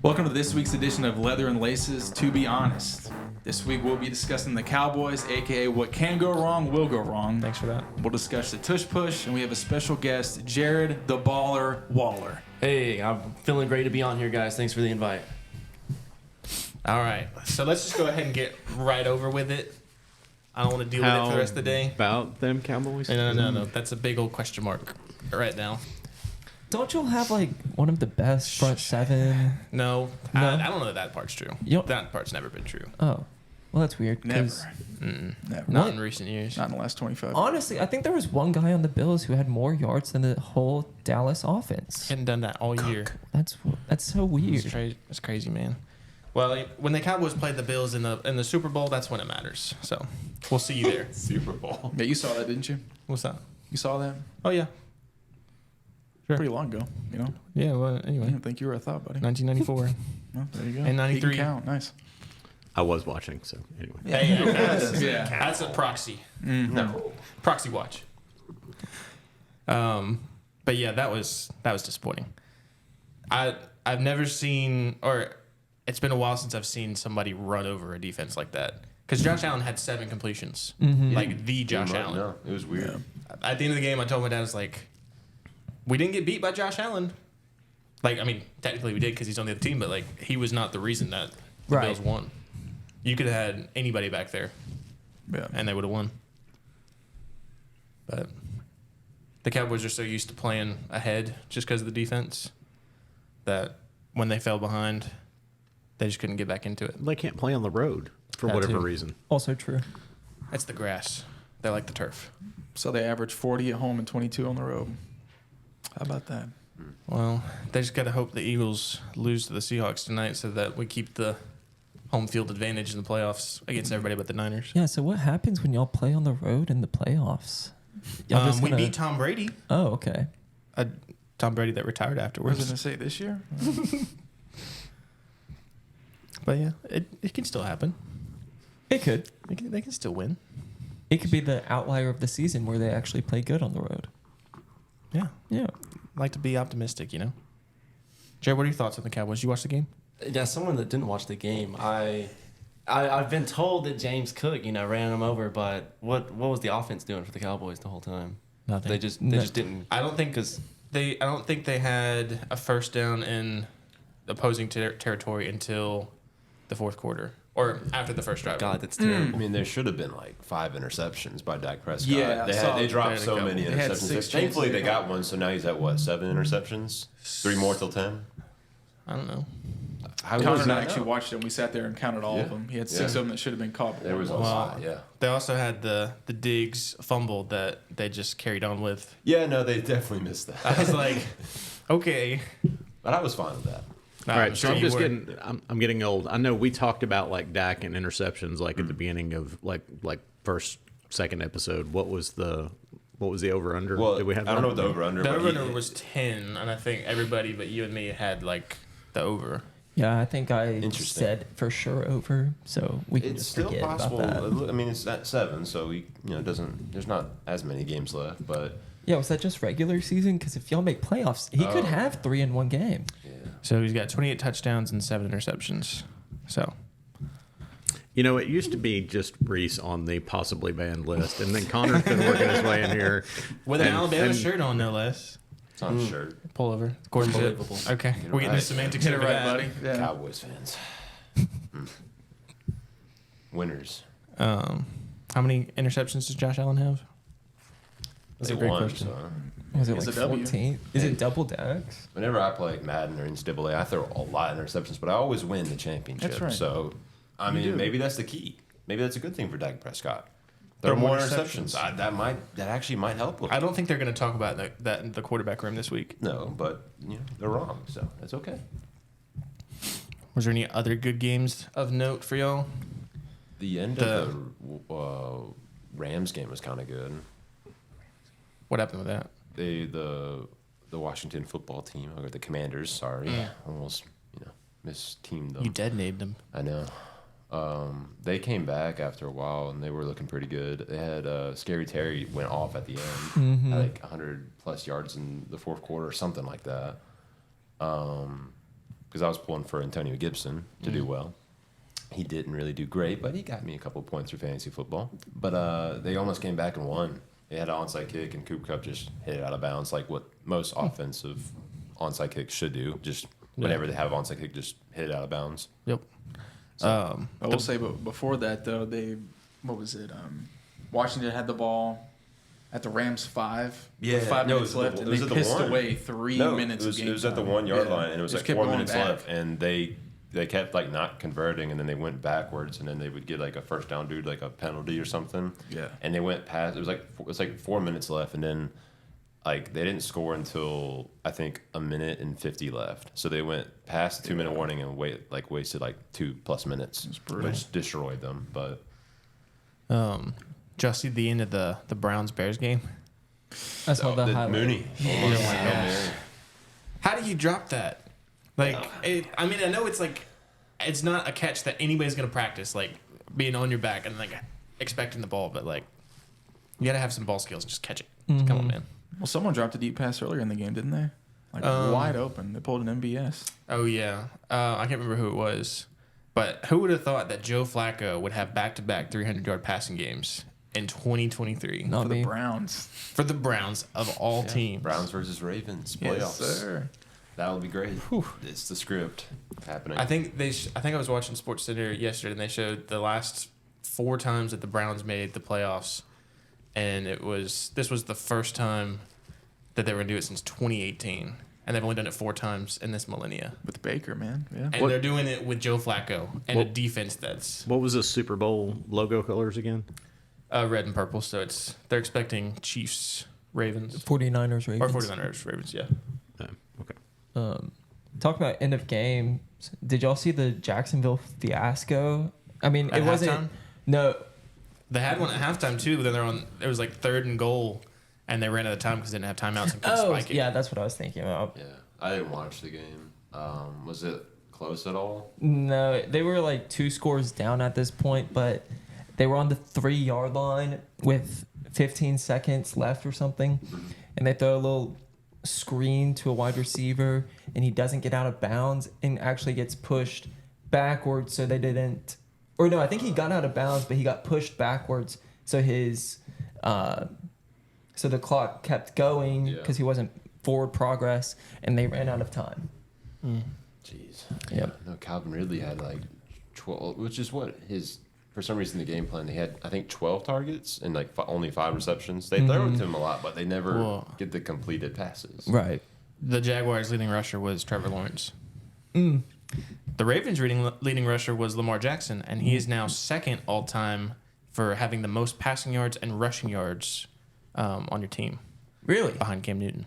Welcome to this week's edition of Leather and Laces, To Be Honest. This week we'll be discussing the Cowboys, a.k.a. what can go wrong, will go wrong. Thanks for that. We'll discuss the tush push, and we have a special guest, Jared the Baller Waller. Hey, I'm feeling great to be on here, guys. Thanks for the invite. All right, so let's just go ahead and get right over with it. I don't want to deal with it for the rest of the day. About them Cowboys? No. That's a big old question mark right now. Don't you have like one of the best front seven? No. No? I don't know that part's true. You don't- That part's never been true. Oh, well, that's weird. Never. 'cause Never. Not in recent years. Not in the last 25 years. Honestly, I think there was one guy on the Bills who had more yards than the whole Dallas offense. Hadn't done that all year. That's so weird. It's crazy, man. Well, when the Cowboys played the Bills in the Super Bowl, that's when it matters. So we'll see you there. Super Bowl. Yeah, you saw that, didn't you? What's that? You saw that? Oh yeah. Sure. Pretty long ago, you know? Yeah. Well, I anyway, didn't think you were a thought, buddy. 1994. Well, there you go. And 93. He can count. Nice. I was watching, so anyway. Yeah. That's a proxy. No. Proxy watch. But yeah, that was disappointing. I've never seen, or it's been a while since I've seen somebody run over a defense like that. Because Josh Allen had 7 completions, like the Josh Allen. No, it was weird. At the end of the game, I told my dad, I was like, we didn't get beat by Josh Allen. Like, I mean, technically we did because he's on the other team, but like he was not the reason that the Right. Bills won. You could have had anybody back there, Yeah. and they would have won. But the Cowboys are so used to playing ahead just because of the defense that when they fell behind, they just couldn't get back into it. They can't play on the road for That whatever too. reason. Also true. That's the grass. They like the turf. So they average 40 at home and 22 on the road. How about that? Well, they just got to hope the Eagles lose to the Seahawks tonight so that we keep the home field advantage in the playoffs against everybody but the Niners. Yeah. So what happens when y'all play on the road in the playoffs? Y'all just We gonna- beat Tom Brady. Oh, okay. Tom Brady that retired Was I afterwards. going to say this year? But yeah, it can still happen. It could. They can still win. It could be the outlier of the season where they actually play good on the road. Yeah. Yeah. Like to be optimistic, you know? Jared, what are your thoughts on the Cowboys? You watch the game? Yeah, someone that didn't watch the game, I've been told that James Cook, ran him over, but what was the offense doing for the Cowboys the whole time? Nothing. They just didn't. I don't think they had a first down in opposing territory until the fourth quarter or after the first drive. God, that's terrible. I mean, there should have been like 5 interceptions by Dak Prescott. Yeah, I saw they that. dropped They had so a many couple. They had interceptions. 6 Thankfully, chances. they got one, so now he's at what, 7 interceptions? 3 more till 10. I don't know. How Connor was and I that? actually watched it, and we sat there and counted all of Yeah. them. He had 6 Yeah. of them that should have been caught. There was a One lot, yeah. They also had the Diggs fumble that they just carried on with. Yeah, no, they definitely missed that. I was like, okay. But I was fine with that. Nah, All right, I'm so sure I'm you just were. getting I'm getting old. I know we talked about like Dak and interceptions like at the beginning of like second episode. What was the over under? Well, Did we have I don't that? know what the over-under The but over was 10, and I think everybody but you and me had like the over. Yeah, I think I Interesting. said for sure over, so we can It's just still forget possible. about that. I mean, it's at 7, so it doesn't. There's not as many games left, but Yeah, was that just regular season? Because if y'all make playoffs, he could Oh. have 3 in one game. yeah. So he's got 28 touchdowns and 7 interceptions. So It used to be just Reese on the possibly banned list, and then Connor's been working his way in here with an And- Alabama and- shirt on, no less. It's on a shirt. Pull over. Gordon Zip. Unbelievable. Okay, Get it we're getting right. the semantics Get it over right, that. buddy. Yeah. Cowboys fans. Winners. How many interceptions does Josh Allen have? That's a They great won, question. so. Was it It's like a W. 14? Is it double decks? Whenever I play Madden or NCAA, I throw a lot of interceptions, but I always win the championship. That's right. So, I You mean, do. maybe that's the key. Maybe that's a good thing for Dak Prescott. Throw Throw more more interceptions. interceptions. That actually might help him. I don't think they're going to talk about that in the quarterback room this week. No, but they're wrong, so that's okay. Was there any other good games of note for y'all? The end of the Rams game was kind of good. What happened with that? The Washington football team, or the Commanders, sorry, almost misteamed them. You dead named him. I know. They came back after a while, and they were looking pretty good. They had Scary Terry went off at the end, had like 100 plus yards in the fourth quarter or something like that. because I was pulling for Antonio Gibson to do well. He didn't really do great, but he got me a couple points for fantasy football. But they almost came back and won. They had an onside kick, and Cooper Kupp just hit it out of bounds, like what most offensive onside kicks should do. Just whenever they have an onside kick, just hit it out of bounds. Yep. I will say, but before that though, what was it? Washington had the ball at the Rams 5. with 5 minutes left, and they pissed away 3 minutes of game time. It was at the 1 yard line, and it was like 4 minutes back. left, and they kept like not converting, and then they went backwards, and then they would get like a first down due to like a penalty or something. Yeah. And they went past. It was like 4 minutes left, and then like they didn't score until I think 1:50 left. So they went past the 2-minute warning and wasted like 2+ minutes, which destroyed them. But just see the end of the Browns Bears game. I saw the highlight. Mooney. Almost like Hail Mary. How do you drop that? Like, I mean, I know it's like, it's not a catch that anybody's gonna practice, like being on your back and like expecting the ball, but like, you gotta have some ball skills. Just catch it. Come on, man. Well, someone dropped a deep pass earlier in the game, didn't they? Like wide open. They pulled an MBS. Oh yeah, I can't remember who it was, but who would have thought that Joe Flacco would have back-to-back 300-yard passing games in 2023 Not For me. the Browns. for the Browns of all teams? Browns versus Ravens playoffs. Yes, sir. That would be great. It's the script happening. I think I think I was watching SportsCenter yesterday, and they showed the last 4 times that the Browns made the playoffs, and this was the first time that they were gonna do it since 2018, and they've only done it 4 times in this millennia. With Baker, man. Yeah. And they're doing it with Joe Flacco and a defense that's What was the Super Bowl logo colors again? red and purple. So they're expecting Chiefs, Ravens, 49ers, or Ravens. 49ers, Ravens. Yeah. Okay. Talk about end of game. Did y'all see the Jacksonville fiasco? I mean, At it wasn't. halftime? No, They had one at halftime too, but then it was like 3rd and goal, and they ran out of time because they didn't have timeouts and couldn't spike it. yeah, that's what I was thinking about. Yeah, I didn't watch the game. Was it close at all? No, they were like 2 scores down at this point, but they were on the 3-yard line with 15 seconds left or something, and they throw a little screen to a wide receiver, and he doesn't get out of bounds and actually gets pushed backwards. So they didn't, or no, I think he got out of bounds, but he got pushed backwards. So so the clock kept going because he wasn't forward progress, and they ran out of time. Jeez. Yep. No, Calvin Ridley had like 12, which is what for some reason, the game plan, they had, I think, 12 targets and like only 5 receptions. They throw it to him a lot, but they never get the completed passes. Right. The Jaguars' leading rusher was Trevor Lawrence. The Ravens' leading rusher was Lamar Jackson, and he is now 2nd all-time for having the most passing yards and rushing yards on your team. Really? Behind Cam Newton.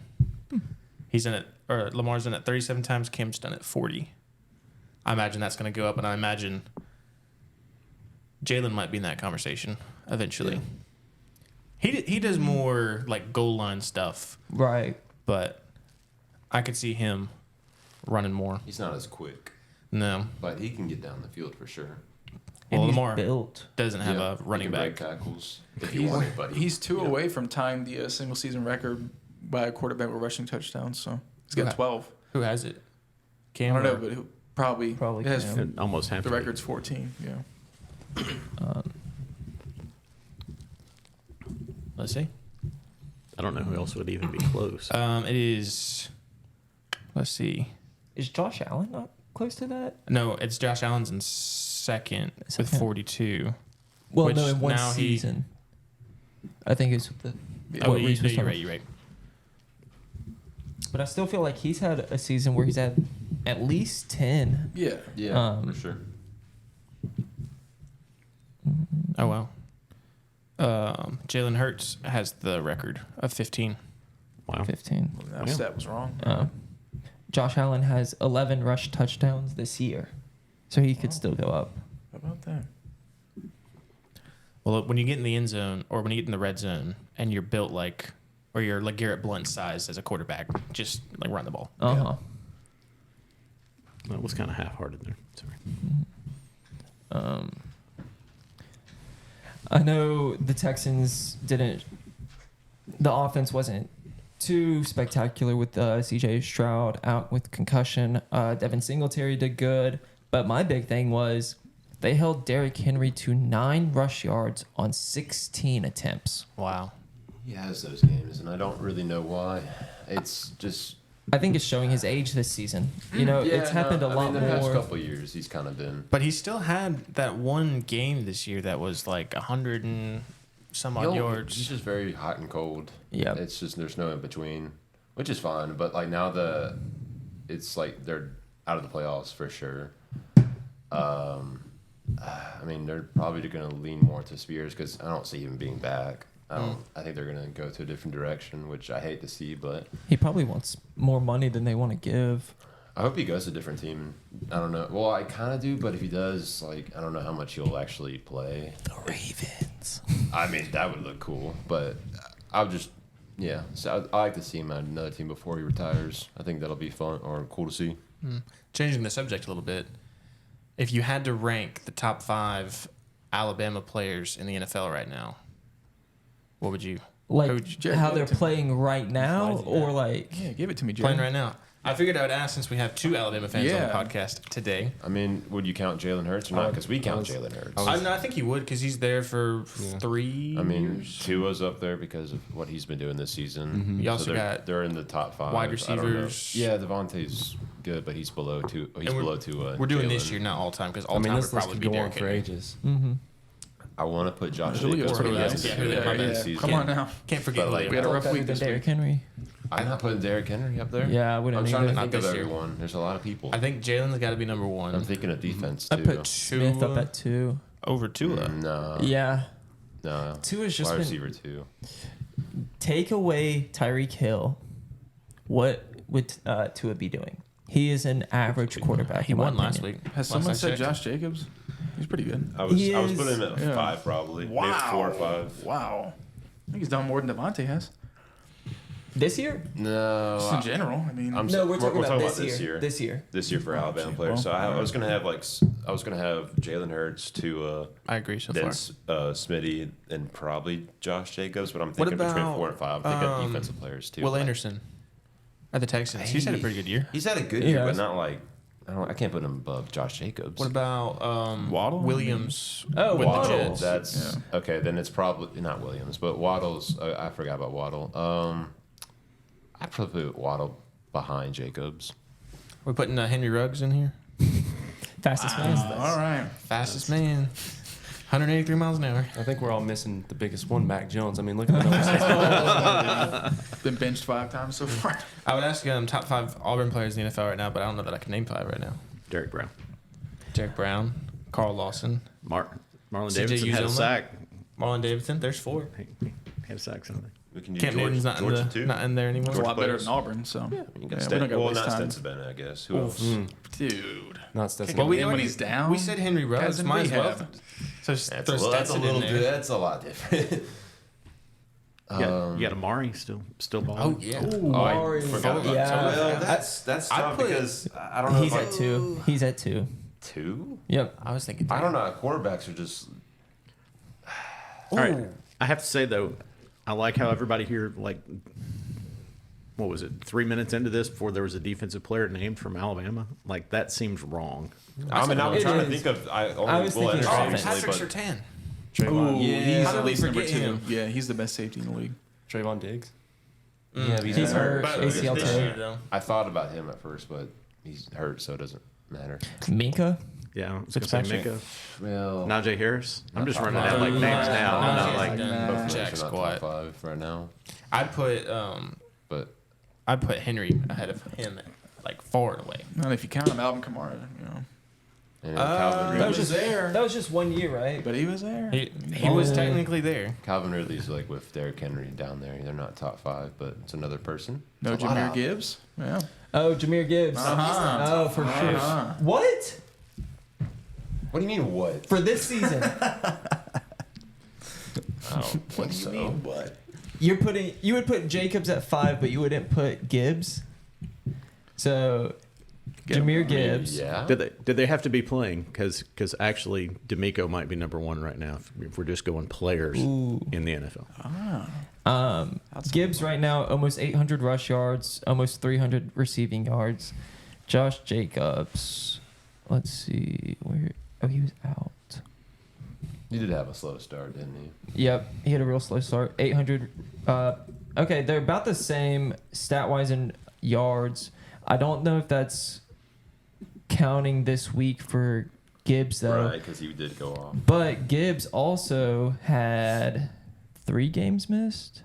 He's in it, or Lamar's in it 37 times. Cam's done it 40. I imagine that's going to go up, and I imagine Jalen might be in that conversation eventually. Yeah. He does more like goal line stuff, Right. but I could see him running more. He's not as quick, No, but he can get down the field for sure. And well, he's Lamar built. doesn't have a He running can back. break tackles if you want it, but He's 2 away from tying the single season record by a quarterback with rushing touchdowns. So he's got Okay. 12. Who has it? I Cam. don't know, or- but probably it has Cam. Almost half. the record's 14. Yeah. Let's see. I don't know who else would even be close. It is. Let's see. Is Josh Allen not close to that? No, it's Josh Allen's in second with Second. 42. Well, Which no, in one now he- season. I think it's the. Oh, what Reese was you're talking- right. You're right. But I still feel like he's had a season where he's had at least 10. Yeah. yeah, for sure. Oh wow. Jalen Hurts has the record of 15. Wow. 15. That stat was wrong. Josh Allen has 11 rush touchdowns this year. So he could still go up. How about that? Well, when you get in the end zone or when you get in the red zone and you're built like, or you're like Garrett Blunt's size as a quarterback, just like run the ball. Uh-huh. That was kind of half-hearted there. Sorry. I know the Texans the offense wasn't too spectacular with C.J. Stroud out with concussion. Devin Singletary did good, but my big thing was they held Derrick Henry to 9 rush yards on 16 attempts. Wow. He has those games, and I don't really know why. It's just. I think it's showing his age this season. You know, it's happened a lot the more. past couple of years, he's kind of been. But he still had that one game this year that was like 100 and some odd yards. He's just very hot and cold. Yeah. It's just there's no in between, which is fine. But like now it's like they're out of the playoffs for sure. I mean, they're probably going to lean more to Spears because I don't see him being back. I think they're going to go to a different direction, which I hate to see, but He probably wants more money than they want to give. I hope he goes to a different team. I don't know. Well, I kind of do, but if he does, like, I don't know how much he'll actually play. The Ravens. I mean, that would look cool, but I'll just, yeah. So I like to see him at another team before he retires. I think that'll be fun or cool to see. Changing the subject a little bit, if you had to rank the top 5 Alabama players in the NFL right now, what would you? Like Jared, how give they're it to me. playing right now, or like Yeah, give it to me, Playing Jared. right now. I figured I would ask since we have 2 Alabama fans on Yeah. the podcast today. I mean, would you count Jalen Hurts or not? Because we count Jalen Hurts. I think he would because he's there for 3 I mean, years. Tua's up there because of what he's been doing this season. You also they're, got they're in the top 5. wide I don't know. receivers. Yeah, Devontae's good, but he's below two. He's And below Tua. We're doing this Jalen. year, not all time, because I all mean, time would this list probably could be go on Derrick for Henry. ages. I want to put Josh Julio's Jacobs pretty at good. the Yeah, end Julio, of yeah. the season. Come on now. Can't forget But, like, Julio. We had a rough better week than this Derrick week. Henry. I'm not putting Derrick Henry up there. Yeah, I wouldn't I'm trying to either. think Not of this year. everyone. There's a lot of people. I think Jalen's got to be number 1. I'm thinking of defense I too. put Smith up Tua at 2. over Tua. No. Yeah, No. Tua's just Wide been receiver too. take away Tyreek Hill. What would Tua be doing? He is an average quarterback. He in my won last opinion. week. Has Last someone I said checked. Josh Jacobs? He's pretty good. I was He putting him is- at Yeah. 5 probably. Maybe 4 or 5. Wow. I think he's done more than Devontae has. This year? No. Just in general. I mean, I'm No, we're talking about this this year. year. This year. This year for Alabama okay, players. well, So I was gonna have Jalen Hurts, Tua, I agree so then far. Smitty, and probably Josh Jacobs. But I'm What thinking between about, 4 and 5. I'm thinking defensive players too. Will Like, Anderson at the Texans. He's had a pretty good year. He's had a good year, Yeah. but not like I can't put him above Josh Jacobs. What about Waddle? Williams Oh, with Waddle. the Jets? That's okay. Then it's probably not Williams, but Waddle's. I forgot about Waddle. I'd probably put Waddle behind Jacobs. We're putting Henry Ruggs in here. Fastest man. all right. Fastest man. 183 miles an hour. I think we're all missing the biggest one, Mac Jones. I mean, look at the numbers. Been benched 5 times so far. I would ask top 5 Auburn players in the NFL right now, but I don't know that I can name 5 right now. Derek Brown. Derek Brown, Carl Lawson, Marlon CJ Davidson had a Uzomah? sack. Marlon Davidson. There's 4. He had a sack something. We can do Cam Newton's not Georgia in there anymore. It's a lot better players. than Auburn, so. You can we get don't gotta Well, waste not time. Stetson Bennett, I guess. Who else? Dude. Not Stetson. Well, we And when already- he's down, We said Henry guys Ruggs. in Might as well. rehab. So That's throw Stetson in there. That's a lot different. You got Amari still balling. Oh yeah. Amari. forgot about Yeah. Well, that's I tough put- because I don't know. He's if at 2. He's at 2. 2? Yep. I was thinking. I don't know. Quarterbacks are just. All right. I have to say though, I like how everybody here what was it? 3 minutes into this before there was a defensive player named from Alabama. Like that seems wrong. I mean, I was It trying to is. think of. I I only was will thinking Anderson, offense. obviously, Patrick but Surtain. Trayvon, He's How at did we least number forget 2. him? Yeah, he's the best safety in the league. Trayvon Diggs. Yeah, but He's hurt. But ACL this tear. year, though. I thought about him at first, but he's hurt, so it doesn't matter. Minka. Yeah, I was gonna say Fitzpatrick. Minka. Well, Najee Harris. I'm just running top out like five. names now. I'm not Nah. like Nah. both Jack are not squat. top 5 right now, I'd put but I'd put Henry ahead of him, like far and away. And if you count him, Alvin Kamara, and Calvin That was Ridley. just That was just 1 year, right? but he was there. He was technically there. Calvin Ridley's like with Derrick Henry down there. They're not top 5, but it's another person. No It's a lot Jameer out. Gibbs. Yeah. Oh, Jameer Gibbs. Uh-huh. Oh, for sure. Uh-huh. What? What do you mean what? For this season. What do you mean what? You would put Jacobs at 5, but you wouldn't put Gibbs. So Jameer Gibbs. Yeah. Did they have to be playing? Because actually, D'Amico might be number one right now if we're just going players in the NFL. Gibbs right now almost 800 rush yards, almost 300 receiving yards. Josh Jacobs, let's see where. Oh, he was out. He did have a slow start, didn't he? Yep, he had a real slow start. 800. Okay, they're about the same stat wise in yards. I don't know if that's counting this week for Gibbs though. Right, because he did go off. But Gibbs also had 3 games missed.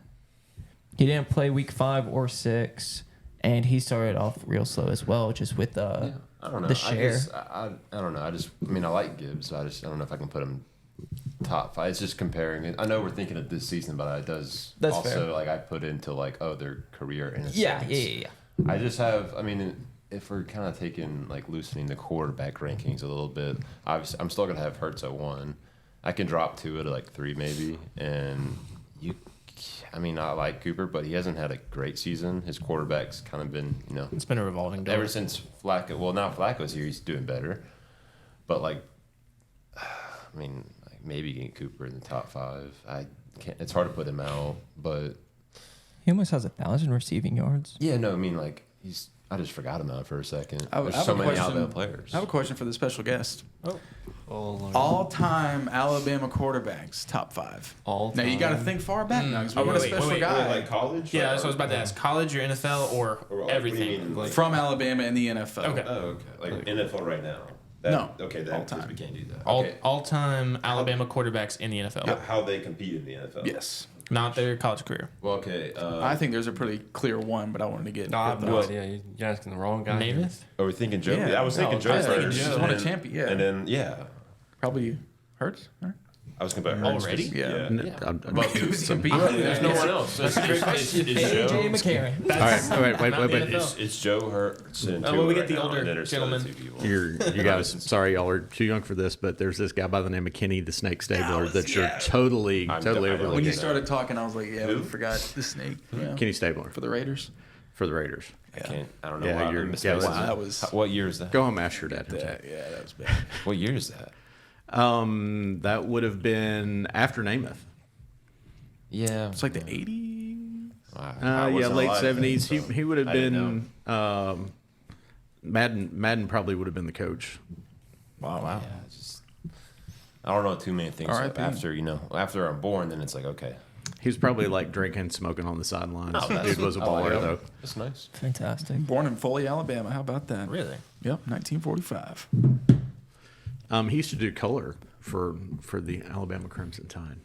He didn't play week 5 or 6, and he started off real slow as well, just with I don't know. the share. I don't know. I mean, I like Gibbs. I don't know if I can put him top 5. It's just comparing it. I know we're thinking of this season, but it does That's also fair. like I put into like their career in a Yeah, sense. yeah. I just have. I mean, if we're kind of taking like loosening the quarterback rankings a little bit, obviously I'm still gonna have Hurts at 1. I can drop 2 to like 3 maybe, and you. I mean, I like Cooper, but he hasn't had a great season. His quarterback's kind of been, It's been a revolving door. ever since Flacco. Well, now Flacco's here, he's doing better. But like, I mean, like maybe getting Cooper in the top 5. I can't. It's hard to put him out, but He almost has 1,000 receiving yards. yeah, no, I mean like he's. I just forgot him out for a second. I There's have so a many question. Alabama players. I have a question for the special guest. Oh, Lord. All-time Alabama quarterbacks, top 5. All Now you got to time. think far back now, because Oh, we got a wait, special wait, guy college? Yeah, that's what I was about to ask. College or NFL or everything? from Alabama in the NFL. Okay. Oh, okay. Like NFL right now. No. Okay, All that time. we can't do that. All all-time Alabama quarterbacks in the NFL. How they compete in the NFL. Yes. Not their college career. Well, okay. I think there's a pretty clear one, but I wanted to get. No, I have get no those. idea. You're asking the wrong guy. Namath? Are we thinking Joe? Yeah. I was thinking No, Joe I was thinking first. Joe. and Won a then- champion, yeah. And then yeah, Probably Hurts. Huh? I was thinking about Hurts. Already? Yeah. But Who's competing? There's no one else. That's a great question. AJ McCarron. All right, wait. Not the NFL. It's Joe Hurts and Oh, well, we Tua get the right now, older and then there's the other gentleman. 2 people. You guys, sorry, y'all are too young for this, but there's this guy by the name of Kenny the Snake Stabler that you're totally I'm totally definitely When you overlooking. started talking, I was like, yeah, we forgot the snake. Yeah. Kenny Stabler For the Raiders. for the Raiders. I can't. I don't know. Yeah, why you're- I'm misspacing yeah, it. that was- What year is that? Go home, ask your dad. Yeah, that was bad. What year is that? That would have been after Namath. Yeah, It's like the 80s. Yeah, late 70s. He would have I didn't been. Madden probably would have been the coach. Wow. Wow. Yeah, it's just I don't know too many things R.I.P. after I'm born. Then it's like okay, He was probably like drinking, smoking on the sidelines. Dude was a I like baller it. though. That's nice. Fantastic. Born in Foley, Alabama. How about that? Really? Yep, 1945. He used to do color for the Alabama Crimson Tide.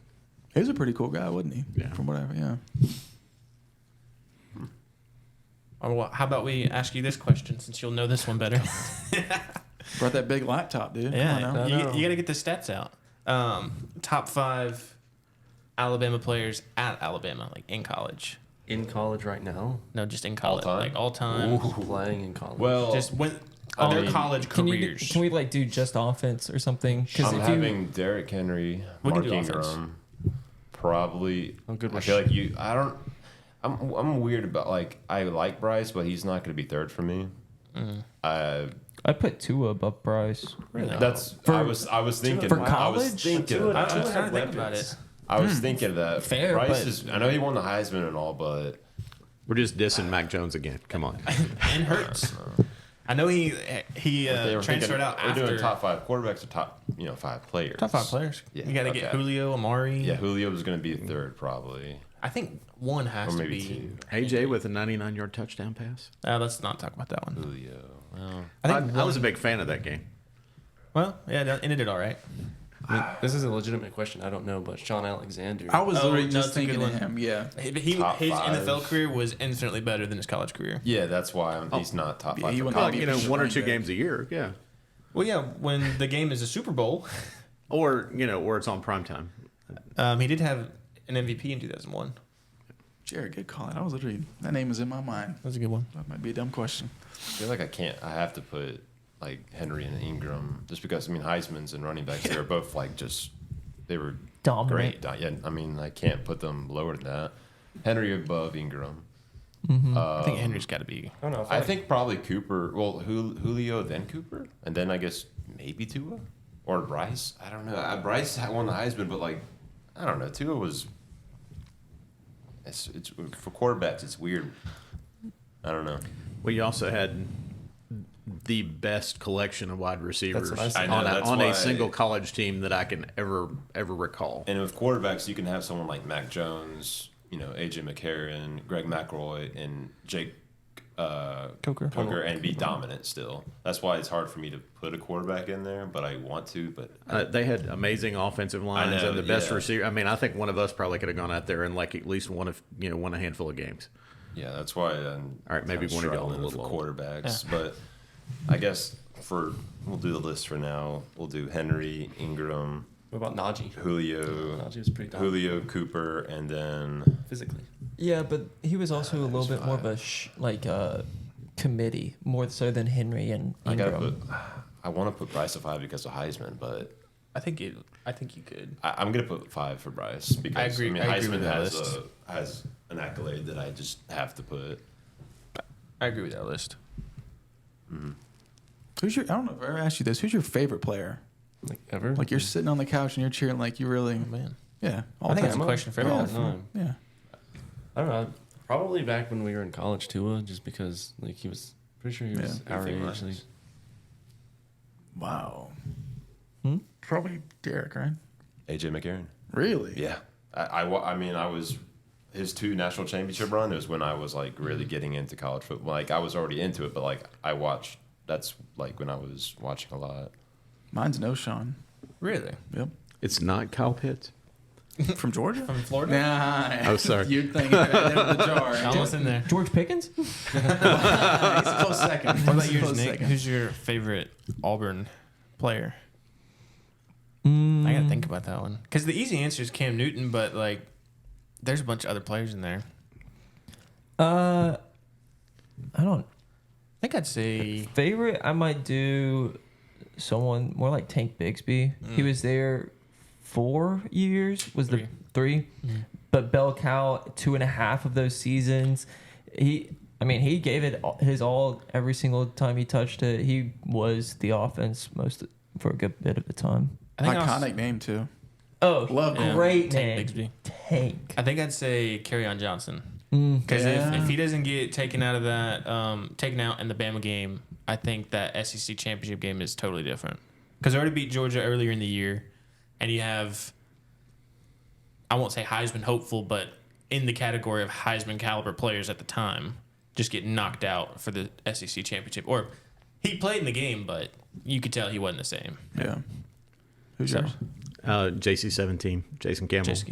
He was a pretty cool guy, wasn't he? Yeah. From whatever, yeah. Oh, well, how about we ask you this question since you'll know this one better? Brought that big laptop, dude. Yeah, Come on now. you got to get the stats out. Top 5 Alabama players at Alabama, like in college. In college right now, No, just in college, time? like all time. playing in college. Well, Just when I their mean, college Can careers. we like do just offense or something? Because I'm if you having Derrick Henry, We can Mark do offense. Ingram, probably. I'm good I with feel like you. I don't. I'm weird about like I like Bryce, but he's not going to be third for me. I'd put Tua above Bryce. That's I was thinking for I was college? thinking I that. was trying to think about it. I was thinking that Fair, Bryce but- is. I know he won the Heisman and all, but We're just dissing Mac Jones again. Come on. And Hurts. I know he they were transferred thinking, out we're after doing top 5 quarterbacks or top 5 players. top 5 players. Yeah, You got to get okay. Julio, Amari. Yeah, Julio was going to be third probably, I think one has or to maybe be. 2. AJ with a 99-yard touchdown pass. Let's not talk about that one. Julio. Well, I was a big fan of that game. Well, yeah, and it did all right. I mean, this is a legitimate question. I don't know, but Sean Alexander. I was Oh, literally no, just it's a good thinking of one. him, yeah. Top His 5. NFL career was infinitely better than his college career. yeah, that's why he's not top 5. he for went college. Maybe Well, if he's 1 or running 2 back. games a year. Yeah. Well, yeah, when the game is a Super Bowl, Or it's on prime time. he did have an MVP in 2001. Jared, good call. I was literally, that name is in my mind. That was a good one. That might be a dumb question. I feel like I have to put like Henry and Ingram just because I mean Heisman's and running backs they were both like they were Dominant. great. Yeah, I mean I can't put them lower than that. Henry above Ingram, I think Henry's got to be. I don't know. I think probably Cooper. Well, Julio, then Cooper, and then I guess maybe Tua or Bryce. I don't know. Bryce won the Heisman, but like, I don't know. Tua was. It's for quarterbacks. It's weird. I don't know. Well, you also had the best collection of wide receivers That's what I said. on a single college team that I can ever recall. And with quarterbacks, you can have someone like Mac Jones, AJ McCarron, Greg McElroy, and Jake Coker, and be dominant still. That's why it's hard for me to put a quarterback in there, but I want to. But They had amazing offensive lines and the best yeah. receiver. I mean, I think one of us probably could have gone out there and like at least won a handful of games. yeah, that's why I'm All right, maybe one of y'all a struggling with little quarterbacks. But I guess we'll do the list for now. We'll do Henry, Ingram, What about Najee? Julio, Najee was pretty dominant Julio, Cooper, and then physically. Yeah, but he was also a little bit more of a committee, more so than Henry and Ingram. I want to put Bryce at 5 because of Heisman, but I think you could. I'm gonna put 5 for Bryce because I agree Heisman with that list. has an accolade that I just have to put. I agree with that list. Who's your? I don't know if I ever asked you this. Who's your favorite player? Like ever? Like you're sitting on the couch and you're cheering like you really. Oh, man. Yeah. All I think time. that's a question for all everyone. time. Yeah. I don't know. Probably back when we were in college, Tua, just because like he was pretty sure he was Yeah. our Anything age. less. Like, Wow. Hmm? Probably Derek, right? AJ McCarron. Really? Yeah, I mean, I was his 2 national championship run. It was when I was like really getting into college football. Like I was already into it, but like I watched. That's like when I was watching a lot. Mine's no Sean. Really? Yep. It's not Kyle Pitts. From Georgia? From Florida? Nah. Oh, sorry. You'd think right there in the jar. Almost in there. George Pickens? He's a close second. What about He's a yours, close Nick? second. Who's your favorite Auburn player? Mm, I gotta think about that one because the easy answer is Cam Newton, but like, there's a bunch of other players in there. I don't. I think I'd say Favorite, I might do someone more like Tank Bigsby. He was there 4 years. Was the 3? But Bell Cow 2.5 of those seasons. He gave it his all every single time he touched it. He was the offense for a good bit of the time. I think Iconic name too. Oh, Love Yeah. great Tank name. Bigsby. Tank. I think I'd say Kerryon Johnson. Mm. Because Yeah. if he doesn't get taken out of that, taken out in the Bama game, I think that SEC championship game is totally different. Because they already beat Georgia earlier in the year, and you have, I won't say Heisman hopeful, but in the category of Heisman caliber players at the time, just get knocked out for the SEC championship. Or he played in the game, but you could tell he wasn't the same. Yeah. Who's So, yours? JC17, Jason Campbell. Jason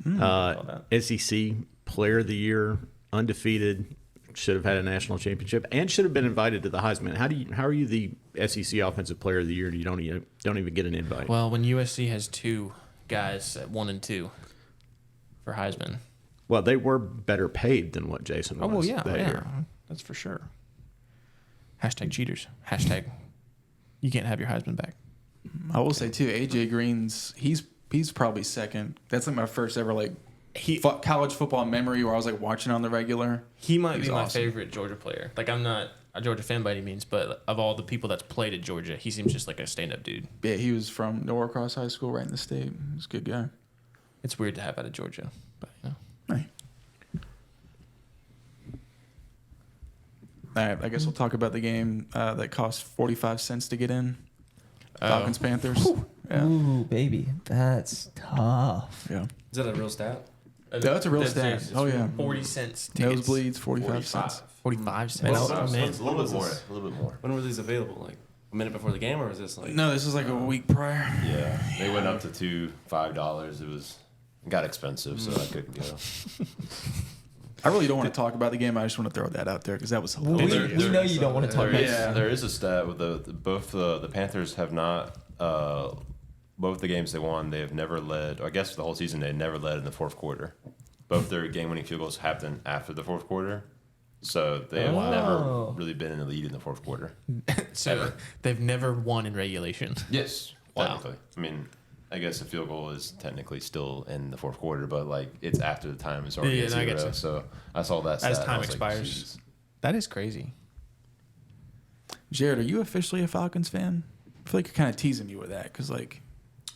Campbell. SEC Player of the Year, undefeated, should have had a national championship, and should have been invited to the Heisman. How are you the SEC Offensive Player of the Year? And you don't even get an invite. Well, when USC has 2 guys at 1 and 2 for Heisman. Well, they were better paid than what Jason was. Oh, well, yeah, that yeah. year. That's for sure. Hashtag cheaters. Hashtag you can't have your Heisman back. I will say too, AJ Green's he's probably second. That's like my first ever like college football memory where I was like watching on the regular. He might He's be my awesome. favorite Georgia player. Like, I'm not a Georgia fan by any means, but of all the people that's played at Georgia, he seems just like a stand-up dude. Yeah, he was from Norcross High School, right in the state. He's a good guy. It's weird to have out of Georgia, but you know. Hey. All right, I guess we'll talk about the game that cost 45 cents to get in. Falcons Panthers. Yeah. Ooh, baby, that's tough. Yeah. is that a real stat? That's a real stat. Oh yeah. 40 cents. tickets. Nosebleeds, 45 cents. 45 cents. Man, Oh, I was- man. It's a little bit more. A little bit more. When were these available? Like a minute before the game, or was this like? No, this is like a week prior. Yeah, they went up to $5. It got expensive, so I couldn't go. I really don't want to talk about the game. I just want to throw that out there because that was We, hilarious. we know you don't want to talk There about is, Yeah. there is a stat with the Panthers have not both the games they won, they have never led. Or I guess the whole season they never led in the fourth quarter. Both their game-winning field goals happened after the fourth quarter, so they have never really been in the lead in the fourth quarter. So they've never won in regulation. Yes, Wow. technically. I mean, I guess the field goal is technically still in the fourth quarter, but like it's after the time is already Yeah, at I zero. get you. So I saw that stat, As and I time was like, expires. "Jeez." That is crazy. Jared, are you officially a Falcons fan? I feel like you're kind of teasing me with that because, like,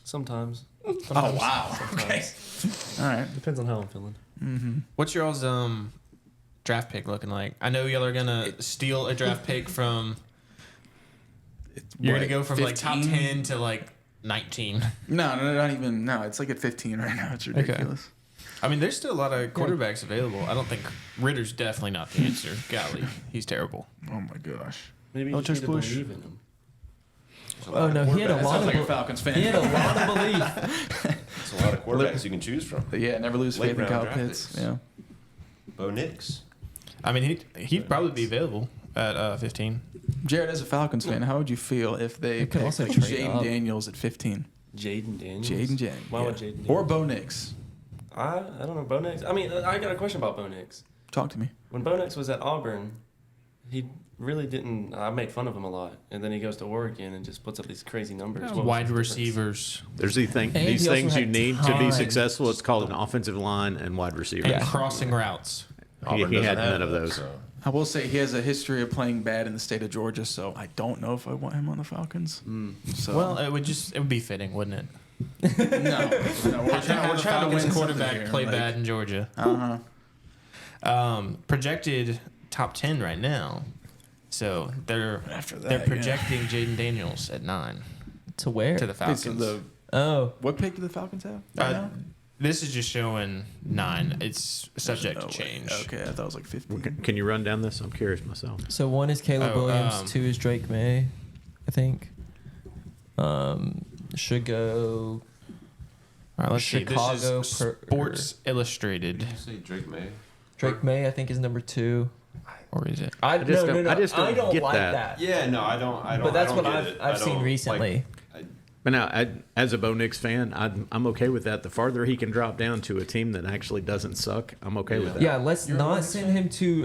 Sometimes. oh wow, okay, all right. Depends on how I'm feeling. What's your all's draft pick looking like? I know y'all are gonna steal a draft pick from. You're gonna go from like top 10 to like 19. No, not even. No, it's like at 15 right now. It's ridiculous. I mean, there's still a lot of quarterbacks available. I don't think Ritter's definitely not the answer. Golly, he's terrible. Oh my gosh. Maybe you Oh, just need to tush, push. believe in him. Oh no, he had a That lot sounds of like a Falcons fan. he had a lot of belief. It's a lot of quarterbacks you can choose from. Yeah, never lose Late faith in round Kyle draft Pitts. picks. Yeah. Bo Nix. I mean, he'd probably be available at 15. Jared, as a Falcons fan, how would you feel if they could picked also trade Jaden up. Daniels at 15? Jaden Daniels. Jaden Daniels. Why would Jaden Daniels? Or Bo Nix. I don't know. Bo Nix. I mean, I got a question about Bo Nix. Talk to me. When Bo Nix was at Auburn, he really didn't. I made fun of him a lot, and then he goes to Oregon and just puts up these crazy numbers. What was Wide the difference? receivers There's these And he these also things you had need to be time. successful. It's called an offensive line and wide receiver. and crossing routes. Auburn he doesn't had have none of that, those. so. I will say he has a history of playing bad in the state of Georgia, so I don't know if I want him on the Falcons. So Well, it would be fitting, wouldn't it? no, we're trying to Falcons win quarterback something play here. bad in Georgia. Projected top 10 right now. So they're After that, they're yeah. projecting Jaden Daniels at 9 To where? to the Okay, Falcons. so the Oh, what pick do the Falcons have right now? This is just showing 9. It's subject No to way. change. Okay, I thought it was like 15. Can you run down this? I'm curious myself. so one is Caleb Oh, Williams, 2 is Drake May, I think. Should go. All right, let's Chicago see. This is Sports Illustrated, Did you say Drake May? Drake May, I think, is number 2. or is it? I just don't- I just don't get like that. Yeah, no, I don't. But that's I what don't get it. I've I seen don't, recently. But now, as a Bo Nix fan, I'm okay with that. The farther he can drop down to a team that actually doesn't suck, I'm okay with that. Yeah, let's You're a not Knicks send him to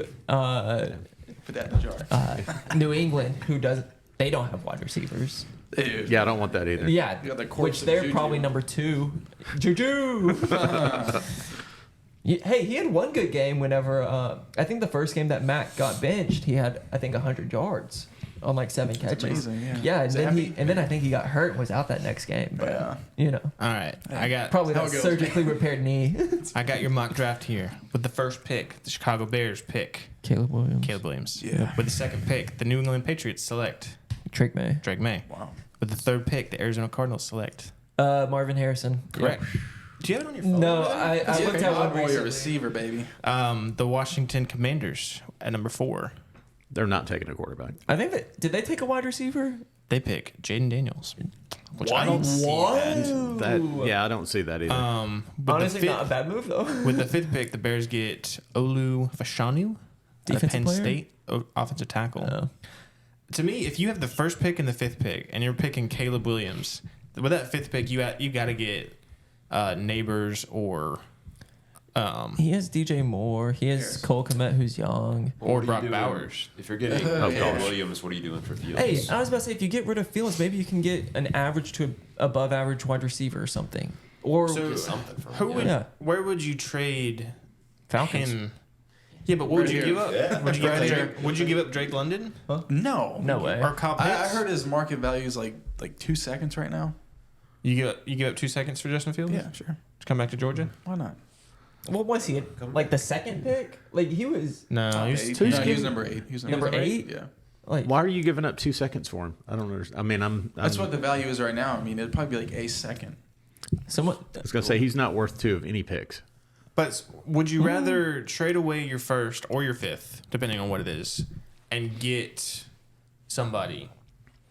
Put that in the jar. New England, who doesn't. They don't have wide receivers. Dude. Yeah, I don't want that either. Yeah, You got the corpse which of they're Juju. probably number 2. Juju. Hey, he had one good game whenever I think the first game that Mac got benched, he had I think 100 yards on like 7 catches. amazing, yeah. Yeah, and Is it then happy? I think he got hurt and was out that next game. But Yeah. you know, All right, I got probably How that it goes, surgically repaired knee. I got your mock draft here with the first pick, the Chicago Bears pick Caleb Williams, Caleb Williams. Yeah. With the second pick, the New England Patriots select Drake May, Drake May. Wow. With the third pick, the Arizona Cardinals select. Marvin Harrison. Correct. Do you have it on your phone? No, I looked at one boy, a recently. receiver, baby. The Washington Commanders at number 4. They're not taking a quarterback. I think that did they take a wide receiver? They pick Jaden Daniels. Which I don't see Yeah, I don't see that either. With Honestly, the not a fifth, bad move though. with the 5th pick, the Bears get Olu Fashanu, Defensive Penn player? State offensive tackle. Oh. To me, if you have the first pick and the 5th pick, and you're picking Caleb Williams, with that 5th pick, you got to get Neighbors or He has DJ Moore. He has Cole Kmet, who's young. or What are you Brock doing? Bowers. If you're getting Oh, Caleb gosh. Williams, what are you doing for Fields? Hey, I was about to say, if you get rid of Fields, maybe you can get an average to above average wide receiver or something. Or So Get something from who him. would? Yeah. Where would you trade Falcons. him? Yeah, but what would you Right give here. up? Yeah. Would you give Right up here. Drake? Would you give up Drake London No. No way. or Kyle Pitts? I heard his market value is like 2 seconds right now. You give up 2 seconds for Justin Fields? Yeah, sure. To come back to Georgia? Why not? What was he? Like the second pick? Like he was No, Top he's eight. who's No, he was giving- number 8. He was Number 8? Yeah. like Why are you giving up 2 seconds for him? I don't understand. I mean, I'm That's what the value is right now. I mean, it'd probably be like a second. someone. I was gonna say he's not worth 2 of any picks. But would you rather trade away your 1st or your 5th, depending on what it is, and get somebody?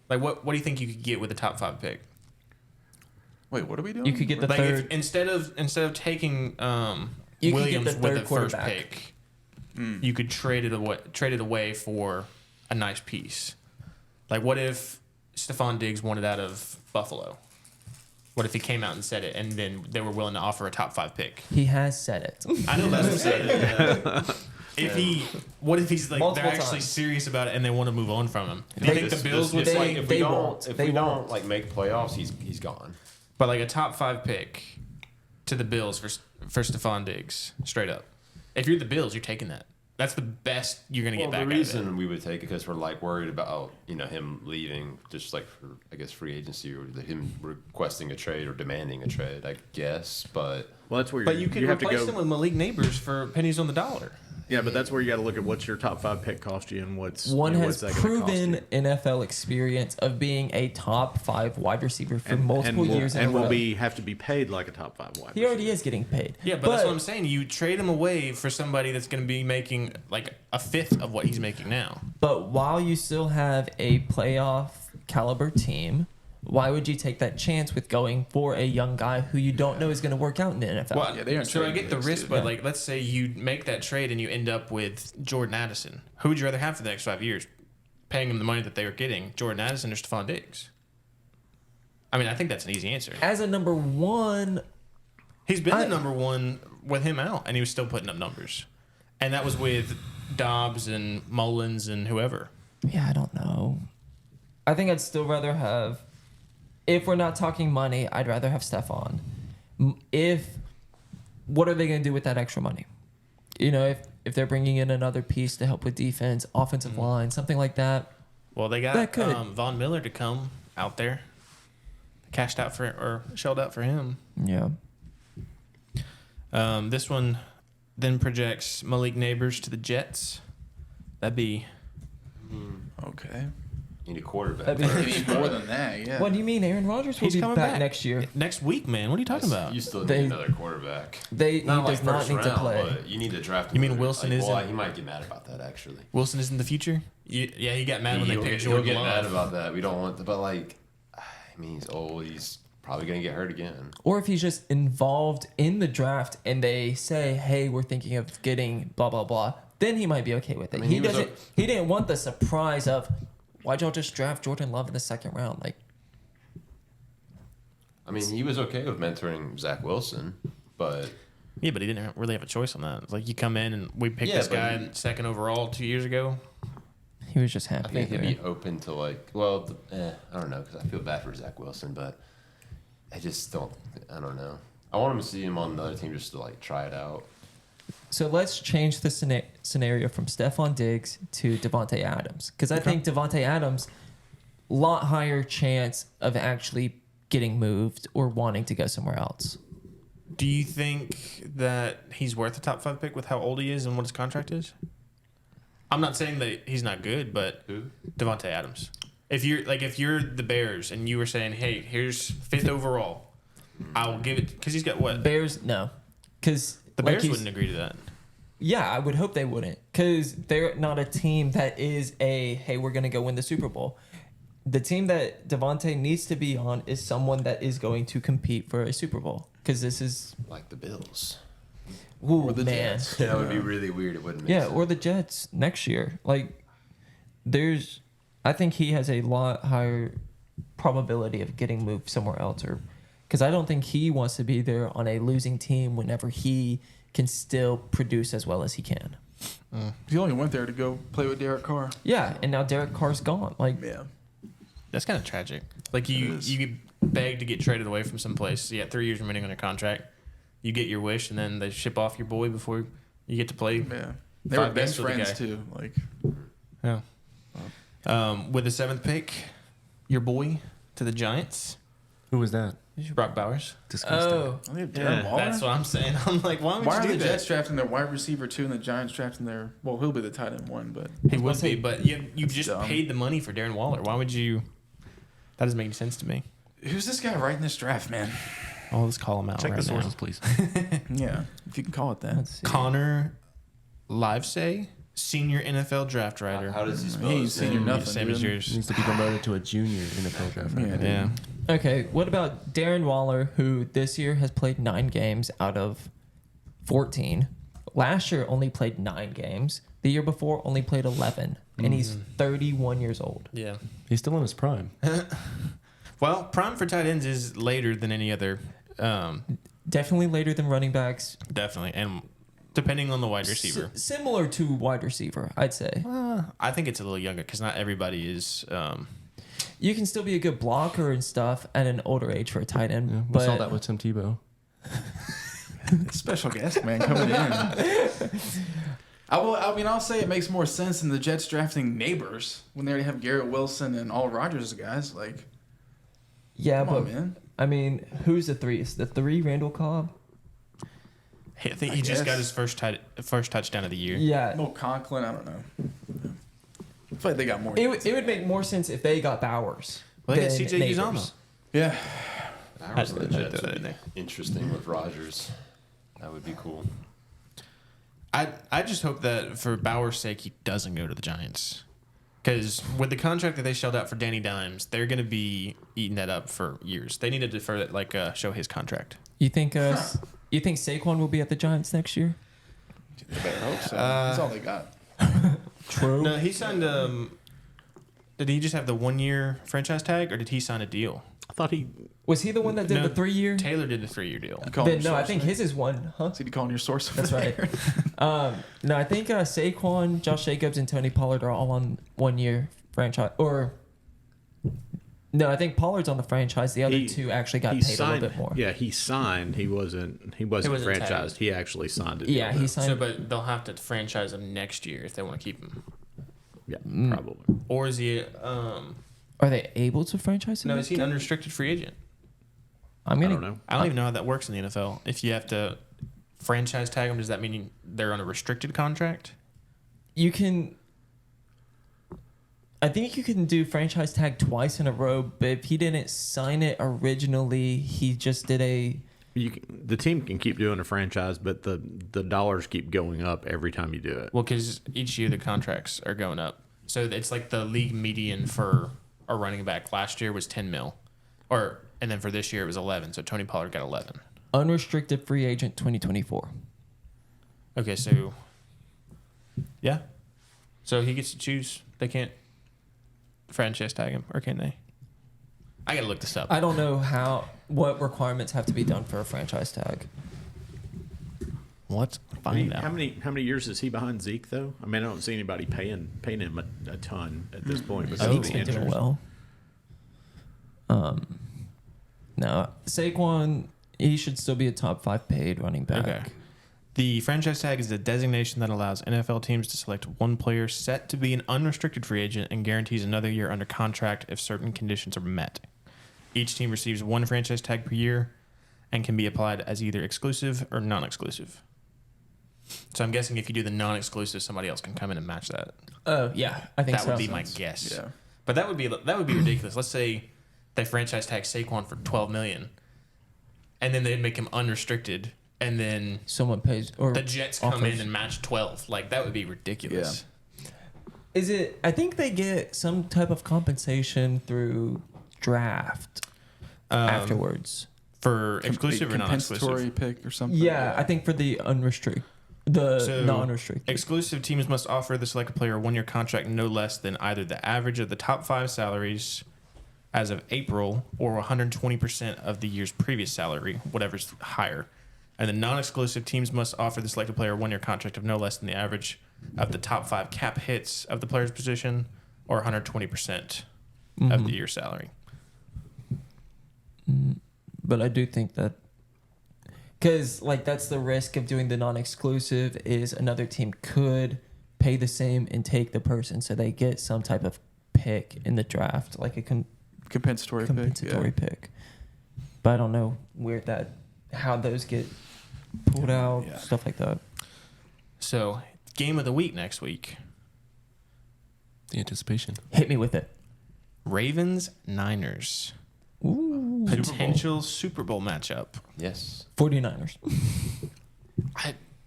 Like what do you think you could get with the top 5 pick? Wait, what are we doing? You could get the Like if, third. instead of taking You could get Williams the with third the first quarterback. pick, you could trade it away for a nice piece. Like what if Stephon Diggs wanted out of Buffalo? What if he came out and said it, and then they were willing to offer a top 5 pick? He has said it. I know that's what I'm saying. What if he's like Multiple they're actually times. serious about it and they want to move on from him? Do you think the Bills would It's They- like if they we don't won't. if They we won't. don't like make playoffs, he's gone. But like a top 5 pick to the Bills for Stephon Diggs, straight up. If you're the Bills, you're taking that. That's the best you're going to get back out of it. The reason we would take it because we're like worried about him leaving, just like for I guess free agency or him requesting a trade or demanding a trade, I guess. But that's where you could replace him with Malik Neighbors for pennies on the dollar. Yeah, but that's where you got to look at what's your top 5 pick cost you and what's has what's proven NFL experience of being a top 5 wide receiver for multiple years in a row. And will have to be paid like a top 5 wide receiver. He already is getting paid. Yeah, but that's what I'm saying. You trade him away for somebody that's going to be making like a fifth of what he's making now. But while you still have a playoff caliber team, why would you take that chance with going for a young guy who you don't know is going to work out in the NFL? Well, so I get the risk, but like, let's say you make that trade and you end up with Jordan Addison. Who would you rather have for the next 5 years? Paying him the money that they were getting, Jordan Addison or Stephon Diggs? I mean, I think that's an easy answer. As a number 1, he's been the number 1 with him out, and he was still putting up numbers. And that was with Dobbs and Mullins and whoever. Yeah, I don't know. I think I'd still rather have... If we're not talking money, I'd rather have Stephon. What are they going to do with that extra money? If they're bringing in another piece to help with defense, offensive line, something like that. Well, they got Von Miller to come out there, shelled out for him. Yeah. This one then projects Malik Neighbors to the Jets. That'd be okay. You need a quarterback. You need more than that, yeah. What do you mean? Aaron Rodgers will be back next year. Next week, man. What are you talking about? You still need another quarterback. He does not need to play. But you need to draft him. You mean Wilson isn't? Well, he might get mad about that, actually. Wilson is in the future? Yeah, he got mad when they picked Jordan Love. He'll get mad about that. We don't want to, but like, I mean, he's old. He's probably going to get hurt again. Or if he's just involved in the draft and they say, hey, we're thinking of getting blah, blah, blah, then he might be okay with it. I mean, he didn't want the surprise of, why'd y'all just draft Jordan Love in the 2nd round? Like, I mean, he was okay with mentoring Zach Wilson, but... Yeah, but he didn't really have a choice on that. It's like, you come in and we picked this guy 2nd overall 2 years ago. He was just happy. I think he'd be open to like, I don't know, because I feel bad for Zach Wilson, but I don't know. I want him to see him on another team just to like try it out. So let's change the scenario from Stephon Diggs to Devontae Adams. Because I think Devontae Adams, a lot higher chance of actually getting moved or wanting to go somewhere else. Do you think that he's worth a top 5 pick with how old he is and what his contract is? I'm not saying that he's not good, but Devontae Adams. If you're the Bears and you were saying, hey, here's 5th overall, I'll give it, because he's got what? Bears, no. Because the Bears wouldn't agree to that. Yeah, I would hope they wouldn't, because they're not a team that is hey, we're going to go win the Super Bowl. The team that Devontae needs to be on is someone that is going to compete for a Super Bowl, because this is... Like the Bills. Ooh, or the Jets. That would be really weird. It wouldn't make sense. Or the Jets next year. Like, I think he has a lot higher probability of getting moved somewhere else, because I don't think he wants to be there on a losing team whenever he can still produce as well as he can. He only went there to go play with Derek Carr. Yeah, and now Derek Carr's gone. Like, yeah, that's kind of tragic. Like you beg to get traded away from some place. You got 3 years remaining on your contract. You get your wish, and then they ship off your boy before you get to play. Yeah, they were best friends too. Like, yeah. With the 7th pick, your boy to the Giants. Who was that? Brock Bowers. Disgusting. Oh, that's what I'm saying. I'm like, why would you do that? Why are the Jets drafting their wide receiver 2 and the Giants drafting their? Well, he'll be the tight end 1, but he would be. But you've just paid the money for Darren Waller. Why would you? That doesn't make any sense to me. Who's this guy writing this draft, man? Oh, let's call him out. Check right the sources, now. please. Yeah, if you can call it that. Connor Livesay, senior NFL draft writer. How does he spell He's his senior name? nothing. Same as yours. Needs to be promoted to a junior NFL draft writer. Yeah. okay. What about Darren Waller, who this year has played 9 games out of 14? Last year only played 9 games. The year before only played 11, and he's 31 years old. Yeah. He's still in his prime. Well, prime for tight ends is later than any other. Definitely later than running backs. Definitely, and depending on the wide receiver. Similar to wide receiver, I'd say. I think it's a little younger because not everybody is. you can still be a good blocker and stuff at an older age for a tight end. Yeah, we but saw that with Tim Tebow. Special guest, man, coming in. I'll say it makes more sense than the Jets drafting neighbors when they already have Garrett Wilson and all Rodgers guys. Like, yeah, come but on, man. I mean, who's the 3? Is the 3 Randall Cobb? I think he just got his first touchdown of the year. Yeah. No Conklin, I don't know. I feel like they got more. It would make more sense if they got Bowers. Well, they got than CJ Neighbors. Uzomah. Yeah. Bowers and the Jets would be interesting with Rodgers. That would be cool. I just hope that for Bauer's sake, he doesn't go to the Giants. Because with the contract that they shelled out for Danny Dimes, they're going to be eating that up for years. They need to defer that, show his contract. You think Saquon will be at the Giants next year? They better hope so. That's all they got. True. No, he signed. Did he just have the 1-year franchise tag, or did he sign a deal? I thought he. Was he the one that did No, the 3-year? Taylor did the 3-year deal. No, I think his is 1, huh? So you calling your source? That's right. No, I think Saquon, Josh Jacobs, and Tony Pollard are all on 1-year franchise. Or no, I think Pollard's on the franchise. The other 2 actually got paid a little bit more. Yeah, he signed. He wasn't wasn't franchised. tagged. He actually signed it. Yeah, he signed. So, but they'll have to franchise him next year if they want to keep him. Yeah, probably. Or is he? Are they able to franchise him? No, is he an unrestricted free agent? I don't know. I don't even know how that works in the NFL. If you have to franchise tag them, does that mean they're on a restricted contract? You can. I think you can do franchise tag twice in a row, but if he didn't sign it originally, he just did a. The team can keep doing a franchise, but the dollars keep going up every time you do it. Well, because each year the contracts are going up. So it's like the league median for a running back last year was 10 mil. And then for this year it was 11. So Tony Pollard got 11. Unrestricted free agent 2024. Okay, so yeah. So he gets to choose. They can't franchise tag him, or can they? I gotta look this up. I don't know what requirements have to be done for a franchise tag. What? Find out. How many years is he behind Zeke though? I mean, I don't see anybody paying him a ton at this point. But Zeke's been doing well. No, Saquon, he should still be a top 5 paid running back. Okay. The franchise tag is a designation that allows NFL teams to select one player set to be an unrestricted free agent and guarantees another year under contract if certain conditions are met. Each team receives one franchise tag per year and can be applied as either exclusive or non-exclusive. So I'm guessing if you do the non-exclusive, somebody else can come in and match that. Oh, yeah. I think That so. would be my guess. Yeah. But that would be ridiculous. Let's say they franchise tag Saquon for $12 million, and then they'd make him unrestricted, and then Someone pays or the Jets come offers. in and match 12. Like, that would be ridiculous. Is it? I think they get some type of compensation through draft afterwards. For exclusive or non-exclusive? Compensatory pick or something. Yeah, I think for the non-restricted. Exclusive teams must offer the selected player a 1-year contract no less than either the average of the top 5 salaries as of April or 120% of the year's previous salary, whatever's higher. And the non-exclusive teams must offer the selected player a 1-year contract of no less than the average of the top 5 cap hits of the player's position or 120% of the year's salary. But I do think that because that's the risk of doing the non-exclusive is another team could pay the same and take the person, so they get some type of pick in the draft, like a compensatory pick. But I don't know how those get pulled out, stuff like that. So, game of the week next week. The anticipation. Hit me with it. Ravens, Niners. Ooh. Potential Super Bowl matchup. Yes. 49ers.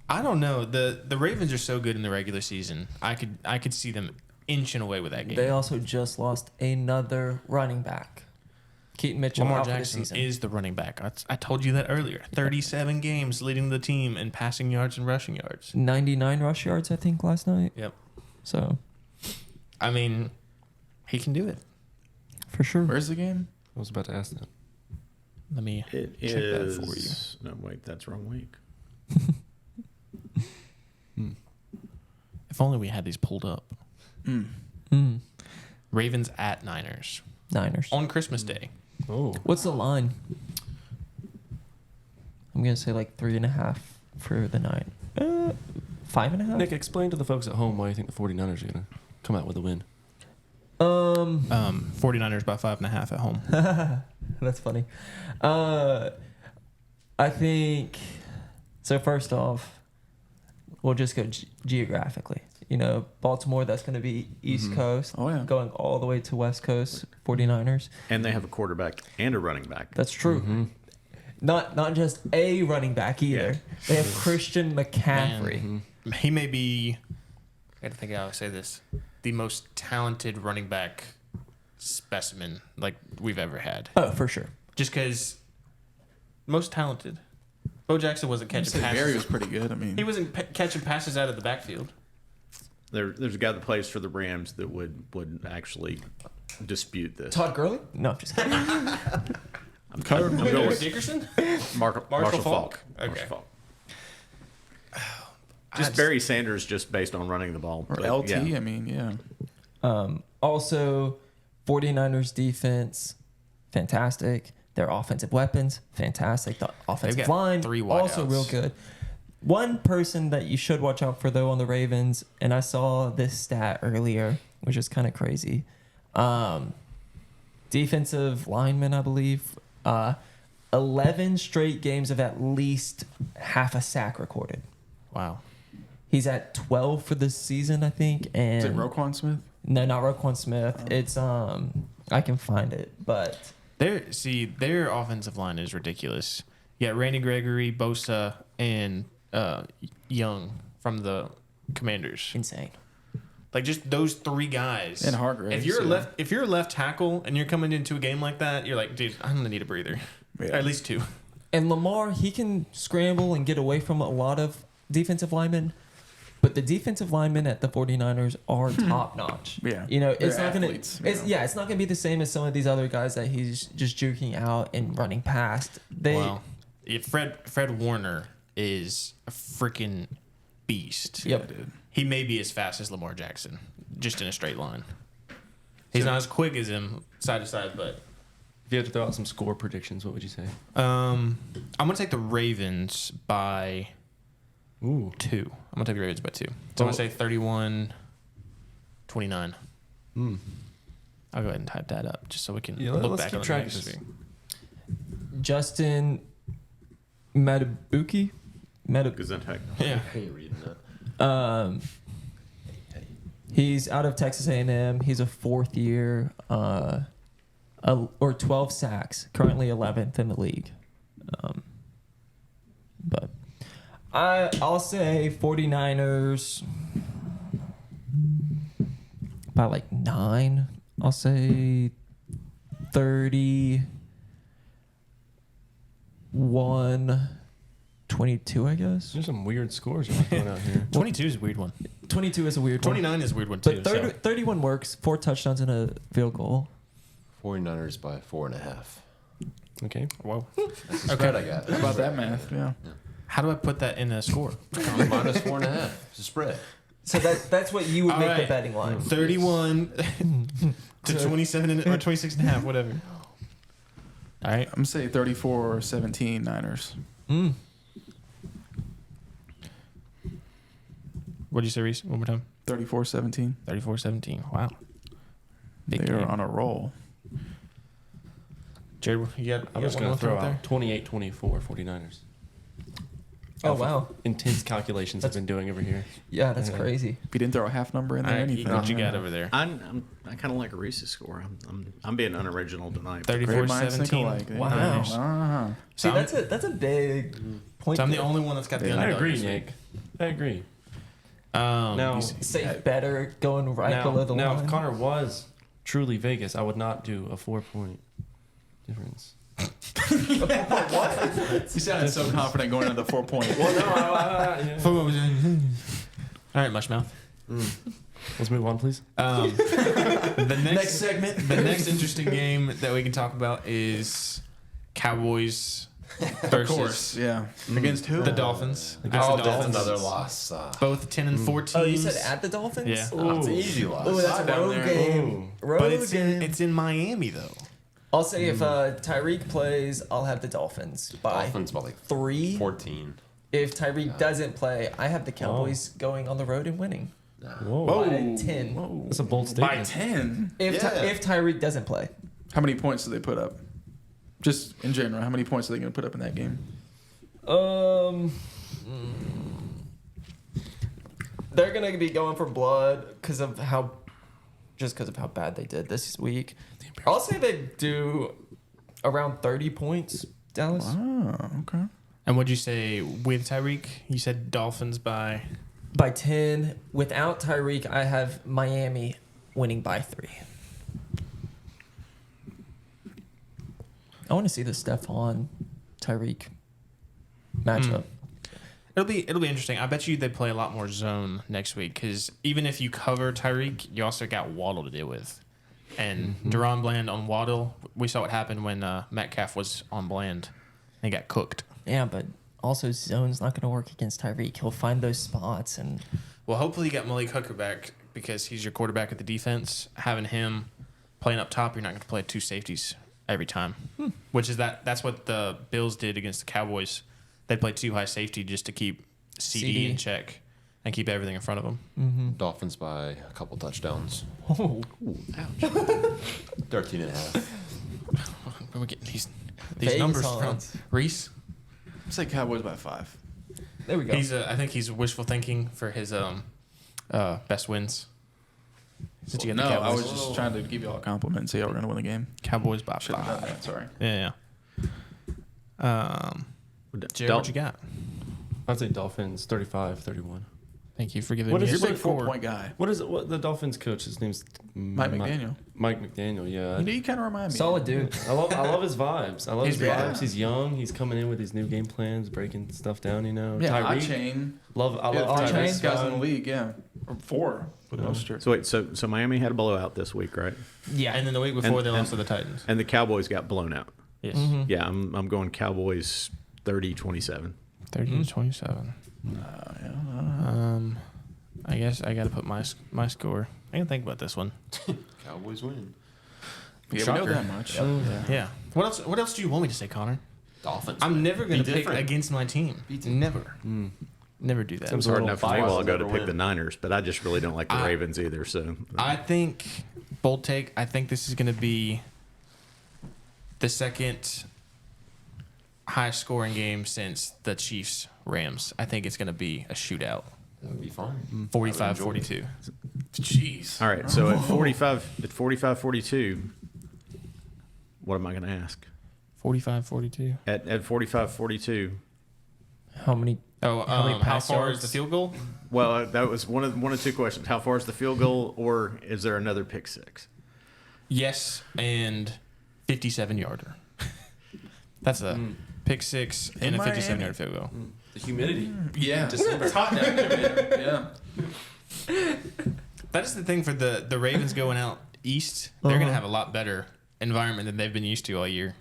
I don't know. The Ravens are so good in the regular season. I could see them inching away with that game. They also just lost another running back. Keaton Mitchell Lamar out for the Jackson season. is the running back. I told you that earlier. 37 games leading the team in passing yards and rushing yards. 99 rush yards, I think, last night. Yep. So, I mean, he can do it. for sure. Where's the game? I was about to ask that. Let me It check is. that for you. No, wait, that's wrong week. If only we had these pulled up. Mm. Ravens at Niners. Niners. on Christmas Day. Oh. What's the line? I'm gonna say like 3.5 for the 9. 5.5. Nick, explain to the folks at home why you think the 49ers are going to come out with a win. 49ers by 5.5 at home. That's funny. I think so. First off, we'll just go geographically. You know, Baltimore, that's going to be East Coast. Oh, yeah. Going all the way to West Coast, 49ers. And they have a quarterback and a running back. That's true. Not just a running back either. Yeah. They have Christian McCaffrey. He may be, I gotta think how I say this, the most talented running back specimen like we've ever had. Oh, for sure. Just because most talented. Bo Jackson wasn't catching Barry passes. was pretty good. I mean, He wasn't catching passes out of the backfield. There's a guy that plays for the Rams that would actually dispute this. Todd Gurley? No, just kidding. I'm going with Dickerson? Marshall Falk. Okay. Marshall Falk. Just Barry Sanders, just based on running the ball. or But, LT. yeah. I mean, yeah. Also, 49ers defense, fantastic. Their offensive weapons, fantastic. The offensive got line, 3 also wideouts. real good. One person that you should watch out for, though, on the Ravens, and I saw this stat earlier, which is kind of crazy. Defensive lineman, I believe, 11 straight games of at least half a sack recorded. Wow. He's at 12 for this season, I think. And Is it Roquan Smith? No, not Roquan Smith. It's I can find it, but Their offensive line is ridiculous. Yeah, Randy Gregory, Bosa, and Young from the Commanders. insane. Like just those 3 guys. And Hargraves, If you're a left tackle and you're coming into a game like that, you're like, dude, I'm gonna need a breather. Yeah. At least 2. And Lamar, he can scramble and get away from a lot of defensive linemen, but the defensive linemen at the 49ers are top notch. Yeah. You know, it's They're not going to athletes, it's you know. it's not going to be the same as some of these other guys that he's just juking out and running past. Fred Warner is a freaking beast. Yep. Dude. He may be as fast as Lamar Jackson, just in a straight line. He's not as quick as him side to side, but If you had to throw out some score predictions, what would you say? I'm gonna take the Ravens by 2. I'm gonna take the Ravens by 2. So I'm gonna say 31-29. I'll go ahead and type that up just so we can look let's back keep on the track of next this. week. Justin Matabuki. Gesundheit. Yeah. I ain't reading that. He's out of Texas A&M. He's a 4th year, or 12 sacks. Currently 11th in the league. But I'll say 49ers by like 9. I'll say 31-22, I guess. There's some weird scores going out here. 22 is a weird one. 22 is a weird one. 29 is a weird one too. But 31 works. 4 touchdowns and a field goal. 49ers by 4.5. Okay. Whoa. That's the spread I got. How about that math? Yeah. How do I put that in a score? Minus 4.5. It's a spread. So that's what you would All make the right. betting line. 31 to 27 or 26 and a half, whatever. All right. I'm going to say 34-17 Niners. What did you say, Reese? One more time. 34-17. 34-17. Wow. Big They are game. on a roll. Jared, you got I'm just going to throw out 28-24 49ers. Oh, Off of wow. Intense calculations I've been doing over here. Yeah, that's Yeah. crazy. If you didn't throw a half number in there, All right, anything. what you got over there? I kind of like Reese's score. I'm being unoriginal tonight. Great minds think 34-17. alike. Wow. Niners. Uh-huh. See, So that's a big point. So I'm the there. only one that's got the Yeah. I underdog agree, this week. Nick. I agree. Now, Now, Safe better going right below the now line. if Connor was truly Vegas, I would not do a 4-point difference. You sounded so confident going into the 4 point. Well, no, all right, Mushmouth. Let's move on, please. The next segment. The next interesting game that we can talk about is Cowboys Of course, yeah. Against who? the Dolphins. That's another loss. Both 10-4 teams. Oh, you said at the Dolphins? Yeah. It's an easy loss. Oh, that's a Down road there. game. Road But it's game. it's in Miami though. I'll say if Tyreek plays, I'll have the Dolphins by Dolphins by like 3. 14. If Tyreek doesn't play, I have the Cowboys going on the road and winning Whoa. by 10. That's a bold By statement. 10. If if Tyreek doesn't play, How many points do they put up? Just in general, how many points are they going to put up in that game? they're gonna be going for blood because of how bad they did this week. I'll say they do around 30 points. Dallas. Oh, okay. And what'd you say with Tyreek? You said Dolphins by. By 10. Without Tyreek, I have Miami winning by 3. I want to see the Stephon Tyreek matchup. It'll be interesting. I bet you they play a lot more zone next week because even if you cover Tyreek, you also got Waddle to deal with. And Deron Bland on Waddle, we saw what happened when Metcalf was on Bland. He got cooked. Yeah, but also zone's not going to work against Tyreek. He'll find those spots and Well, hopefully you got Malik Hooker back because he's your quarterback at the defense. Having him playing up top, you're not going to play 2 safeties every time. Which is that's what the Bills did against the Cowboys. They played 2 high safety just to keep CD in check and keep everything in front of them. Dolphins by a couple touchdowns. oh, 13 and a half. We're getting these Vegas numbers odds. from Reese. Say Cowboys by 5. there we go. I think he's wishful thinking for his best wins. Since you got No, the I Cowboys. was just trying to give you all a compliment and say, we're going to win the game. Cowboys by Should have done 5. that, sorry. Yeah. Jared, what you got? I'd say Dolphins 35-31. Thank you for giving What me is You're a a big score. 4-point guy. What is it? What the Dolphins coach? His name's Mike McDaniel. Mike McDaniel. Yeah. You kind of remind me. Solid dude. I love his vibes. I love his He's vibes. yeah. He's young. He's coming in with his new game plans, breaking stuff down. You know, Yeah, Tyreek. chain. I love Yeah, Tyreek. best guys in the league, yeah. Or 4 for the most years. So wait, so Miami had a blowout this week, right? Yeah, and then the week before And- they lost to the Titans. And the Cowboys got blown out. Yes. Yeah, I'm going Cowboys 30-27. 30-27. I guess I got to put my score. I can think about this one. Cowboys win. Yeah, we know Shocker. that much. Yeah. What else do you want me to say, Connor? Dolphins. I'm never going Be to pick different. against my team. Never. Never do that. Some It's sort hard of enough for me a bias while ago to never pick the win. Niners, but I just really don't like the I- Ravens either. So I think, bold take, I think this is going to be the second high scoring game since the Chiefs Rams. I think it's going to be a shootout. That would be fun. 45-42. Jeez. all right, so at 45-42, what am I going to ask? 45-42. At 45-42, How many? Oh, How many how pass far yards? is the field goal? well, that was one of 2 questions. How far is the field goal, or is there another pick six? Yes, and 57-yarder. That's a pick 6 and a 57-yard field goal. The humidity. Yeah. It's hot down there, yeah. That is the thing for the Ravens going out east. They're going to have a lot better environment than they've been used to all year,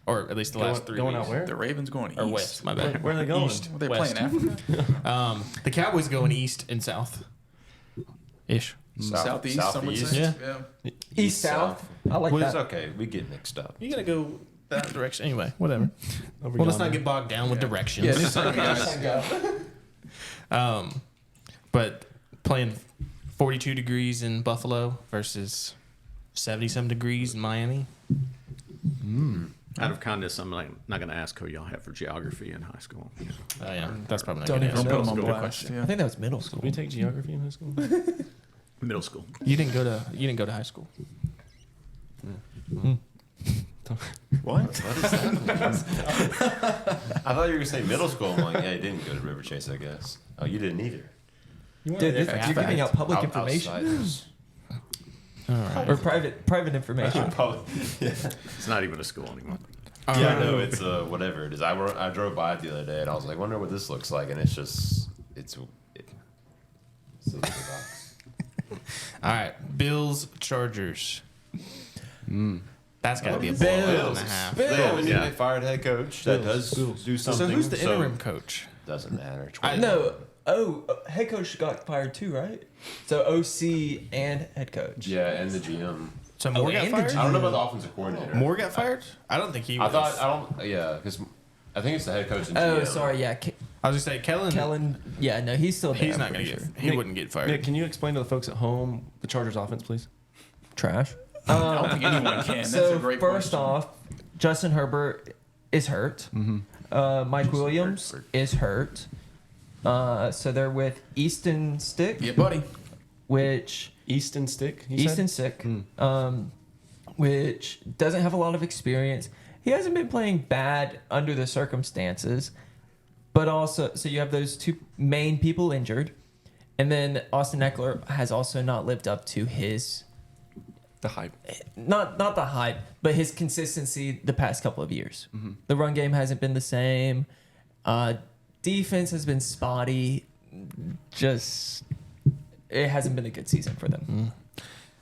or at least the last 3 Going weeks. out where? The Ravens going east. Or west, my bad. Where are they going? East, Were they west. playing Africa? The Cowboys going east and south. Ish. Southeast, some would Southeast. say. Yeah. East South. I like Well, that. it's okay. We get mixed up. You're going to go that direction anyway. Whatever. Over Well, let's not yonder. get bogged down with directions. Yeah, just saying, guys. But playing 42 degrees in Buffalo versus 70-some degrees in Miami. Out of kindness, I'm not going to ask who y'all have for geography in high school. Yeah, that's probably not Don't good. even answer. Put them on School blast. question. Yeah. I think that was middle school. Did we take geography in high school? Middle school. You didn't go to high school. What? I thought you were going to say middle school. I'm like, yeah, you didn't go to River Chase, I guess. Oh, you didn't either. Dude, you're giving out public information Outsiders. or private information. It's not even a school anymore. Yeah, I know. It's whatever it is. I drove by it the other day and I was like, wonder what this looks like. And it's just, it's a little box. All right, Bills Chargers. That's got to be a blowout and a half. They fired head coach. That does do something. So who's the interim coach? Doesn't matter. Head coach got fired too, right? So OC and head coach. Yeah, and the GM. So Moore got fired? I don't know about the offensive coordinator. Moore got fired? I don't think he was. Because I think it's the head coach and GM. Oh, sorry, yeah. I was going to say, Kellen. Yeah, no, he's still there. He's not going to get. He wouldn't get fired. Nick, can you explain to the folks at home the Chargers offense, please? Trash. I don't think anyone can. That's So a great first question. off, Justin Herbert is hurt. Mike Williams is hurt. So they're with Easton Stick. Yeah, buddy. Which Easton Stick. Stick, which doesn't have a lot of experience. He hasn't been playing bad under the circumstances, but also so you have those two main people injured, and then Austin Eckler has also not lived up to his hype. Not the hype, but his consistency the past couple of years. The run game hasn't been the same. Defense has been spotty. It hasn't been a good season for them.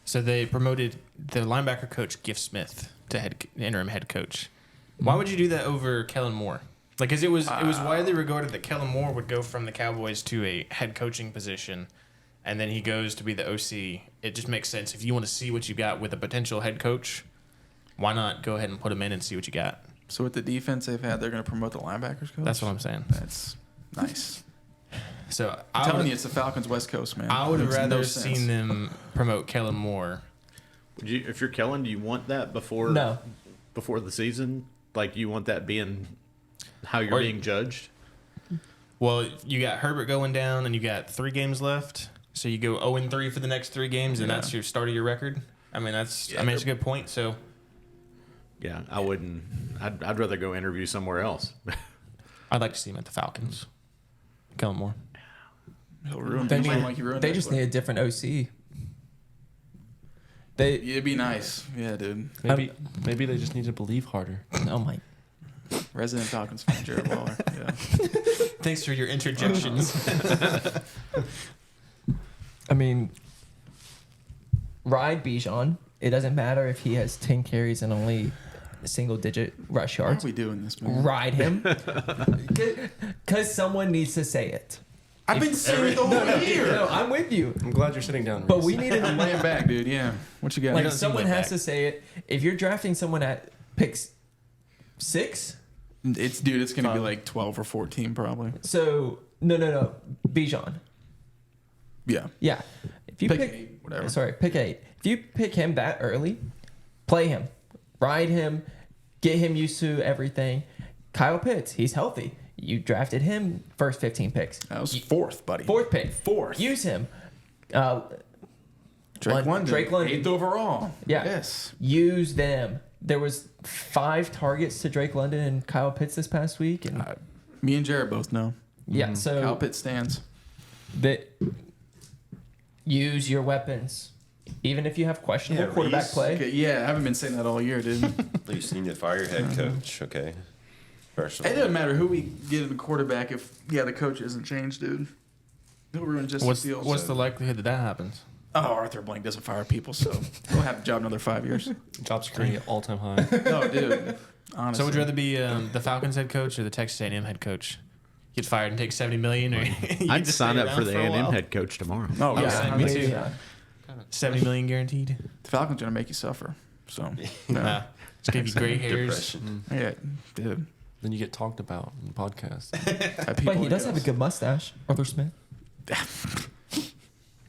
So they promoted the linebacker coach, Giff Smith, to interim head coach. Why would you do that over Kellen Moore? Like, because it was widely regarded that Kellen Moore would go from the Cowboys to a head coaching position, and then he goes to be the OC. It just makes sense. If you want to see what you got with a potential head coach, why not go ahead and put him in and see what you got? So with the defense they've had, they're going to promote the linebackers coach? That's what I'm saying. That's nice. So I'm telling you, it's the Falcons West Coast, man. I would have rather seen them promote Kellen Moore. Would you, if you're Kellen, do you want that before the season? Like, you want that being how you're being judged? Well, you got Herbert going down, and you got 3 games left. So you go 0-3 for the next 3 games, and that's your start of your record. I mean, it's a good point. So, yeah, I wouldn't. I'd rather go interview somewhere else. I'd like to see him at the Falcons. Kellen Moore. He'll ruin They they just need a different OC. It'd be nice. Yeah, dude. Maybe they just need to believe harder. Oh my. Resident Falcons fan, Jared Waller. Yeah. Thanks for your interjections. I mean, ride Bijan. It doesn't matter if he has 10 carries and only a single-digit rush Why yards. are we doing this, man? Ride him. Because someone needs to say it. I've been saying it the whole year. No, I'm with you. I'm glad you're sitting down. But Reese. we need to I'm laying back, dude. Yeah. What you got? like someone has to say it. If you're drafting someone at pick 6, It's going to be like 12 or 14 probably. so no, Bijan. Yeah. Yeah. If you Pick pick 8, whatever. Sorry, pick 8. If you pick him that early, play him, ride him, get him used to everything. Kyle Pitts, he's healthy. You drafted him first 15 picks. That was 4th, buddy. 4th pick. 4th. Use him. Drake London. 8th overall. Yeah. Yes. Use them. There was 5 targets to Drake London and Kyle Pitts this past week, and Me and Jared both know. yeah. So Kyle Pitts stands. that use your weapons, even if you have questionable quarterback Reese. play. Okay, yeah, I haven't been saying that all year, dude. At least you need to fire your head coach, okay? Personally. It doesn't matter who we get in the quarterback if the coach isn't changed, dude. He'll ruin just What's the field. the likelihood that happens? Oh, Arthur Blank doesn't fire people, so he'll have a job another 5 years. Job security all-time high. No, dude. Honestly. So would you rather be the Falcons head coach or the Texas A&M head coach? Get fired and take $70 million, or I'd sign up for the A&M head coach tomorrow. Oh, Yeah, yeah. me too. $70 million guaranteed. The Falcons are going to make you suffer. So, Nah, just give you gray hairs. Depression. yeah, dude. Then you get talked about in the podcast. But he does have a good mustache, Arthur Smith.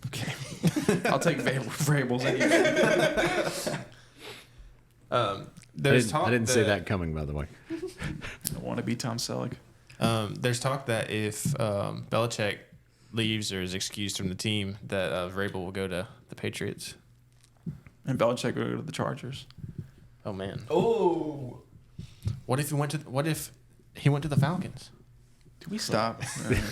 Okay. I'll take variables anyway. I didn't say that coming, by the way. I want to be Tom Selleck. There's talk that if Belichick leaves or is excused from the team, that Vrabel will go to the Patriots. And Belichick will go to the Chargers. Oh man. Oh. What if he went to the Falcons? Do we stop?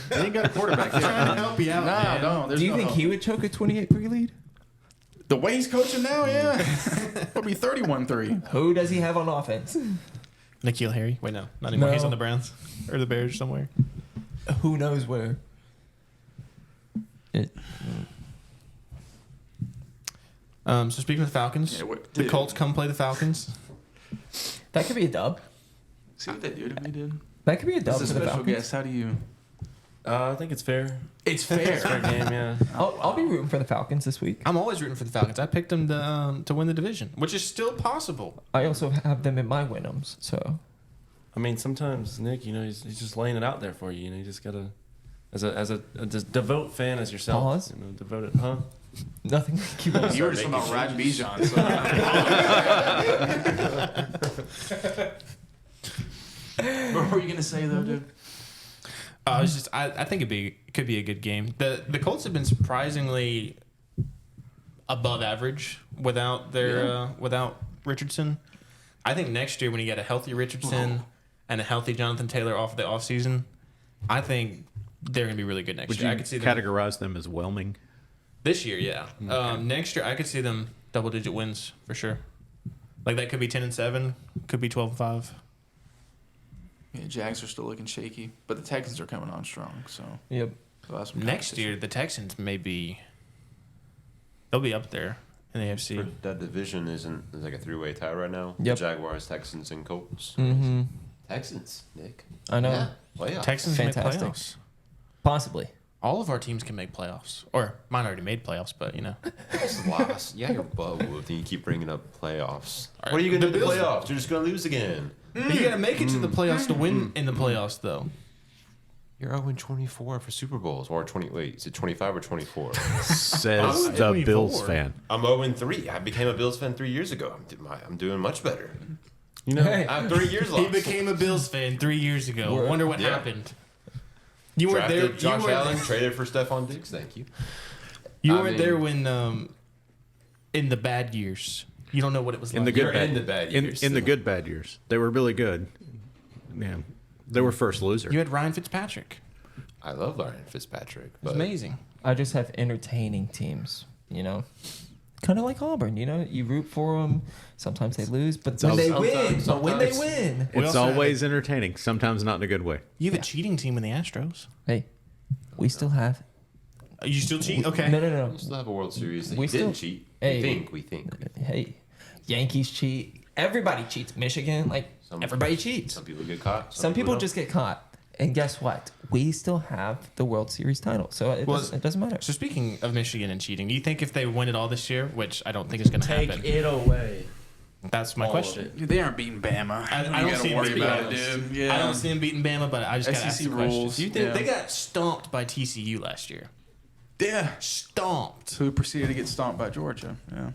They ain't got a quarterback yet. Trying to help you out. man. No. Do you think he would choke a 28-3 lead? The way he's coaching now, yeah. It'll be 31-3. Who does he have on offense? N'Keal Harry? Wait, no, not anymore. No. He's on the Browns or the Bears somewhere. Who knows where? So speaking of the Falcons, Yeah, the Colts come play the Falcons. That could be a dub. See what they do to me, dude. That could be a dub This for is a the special Falcons. guest. How do you? I think it's fair. It's fair. It's a fair game, yeah. I'll be rooting for the Falcons this week. I'm always rooting for the Falcons. I picked them to win the division, which is still possible. I also have them in my Win'ems, so I mean, sometimes Nick, he's just laying it out there for you. You just gotta, as a devout fan as yourself, Pause. devoted, huh? nothing. Keep on. You were just talking about Rod Bijan. What were you gonna say though, dude? It's just I think it could be a good game. The Colts have been surprisingly above average without their without Richardson. I think next year when you get a healthy Richardson and a healthy Jonathan Taylor off the offseason, I think they're gonna be really good next Would year. you I could see them categorize them as whelming? this year, yeah. Next year I could see them double-digit wins for sure. Like that could be 10-7, could be 12-5. Yeah, Jags are still looking shaky, but the Texans are coming on strong. So Yep. Next year the Texans they'll be up there in the For AFC. that division isn't it's like a three-way tie right now. Yep. Jaguars, Texans, and Colts. Mm-hmm. Texans, Nick. I know. Yeah. Playoffs. Texans make Fantastic. playoffs. Possibly. All of our teams can make playoffs. Or mine already made playoffs, but Lost. Yeah, you're butt whooped and you keep bringing up playoffs. All right, What are you going to the do in the Bills- playoffs? You're just going to lose again. But you got to make it to the playoffs to win in the playoffs, though. You're 0-24 for Super Bowls. Or 20. Wait, is it 25 or 24? Says I'm the 24. Bills fan. I'm 0-3. I became a Bills fan 3 years ago. I'm doing much better. Hey. I have 3 years He lost. became a Bills fan 3 years ago. Word. Wonder what Yeah. happened. You weren't there. Drafted Josh you weren't, Allen, traded for Stephon Diggs. Thank you. You I weren't mean- there when in the bad years. You don't know what it was like. In the You're good bad, in the bad in, years in the still. good bad years, they were really good. Yeah, they were first loser. You had Ryan Fitzpatrick. I love Ryan Fitzpatrick. It was But amazing. I just have entertaining teams, Kind of like Auburn, you root for them. Sometimes they lose, but when they win, sometimes- We It's also always entertaining. Sometimes not in a good way. You have a cheating team in the Astros. hey, we still have. You still cheat? Okay. No. we still have a World Series that We you didn't still- cheat. Hey. We think. Hey, Yankees cheat. Everybody cheats. Michigan, everybody cheats. Some people get caught. Some people don't. just get caught. And guess what? We still have the World Series title, so it doesn't matter. So speaking of Michigan and cheating, do you think if they win it all this year, which I don't think is going to happen, Take it away. that's my All question. of Dude, they aren't beating Bama. I You don't gotta see them worry beating about it, Bama. dude. Yeah. I don't see them beating Bama, but I just got to ask SEC the question. rules. Do you think Yeah. they got stomped by TCU last year? Yeah. Stomped. Who proceeded to get stomped by Georgia? Yeah.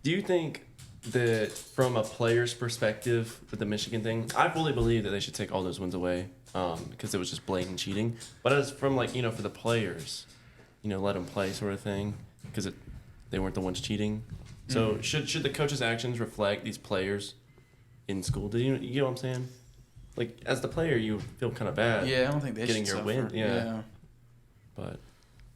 Do you think that from a player's perspective with the Michigan thing, I fully believe that they should take all those wins away because it was just blatant cheating. But as from for the players, let them play sort of thing because they weren't the ones cheating. So should the coach's actions reflect these players in school? Do you know what I'm saying? Like as the player, you feel kind of bad. Yeah, I don't think they Getting should your suffer. win, yeah. But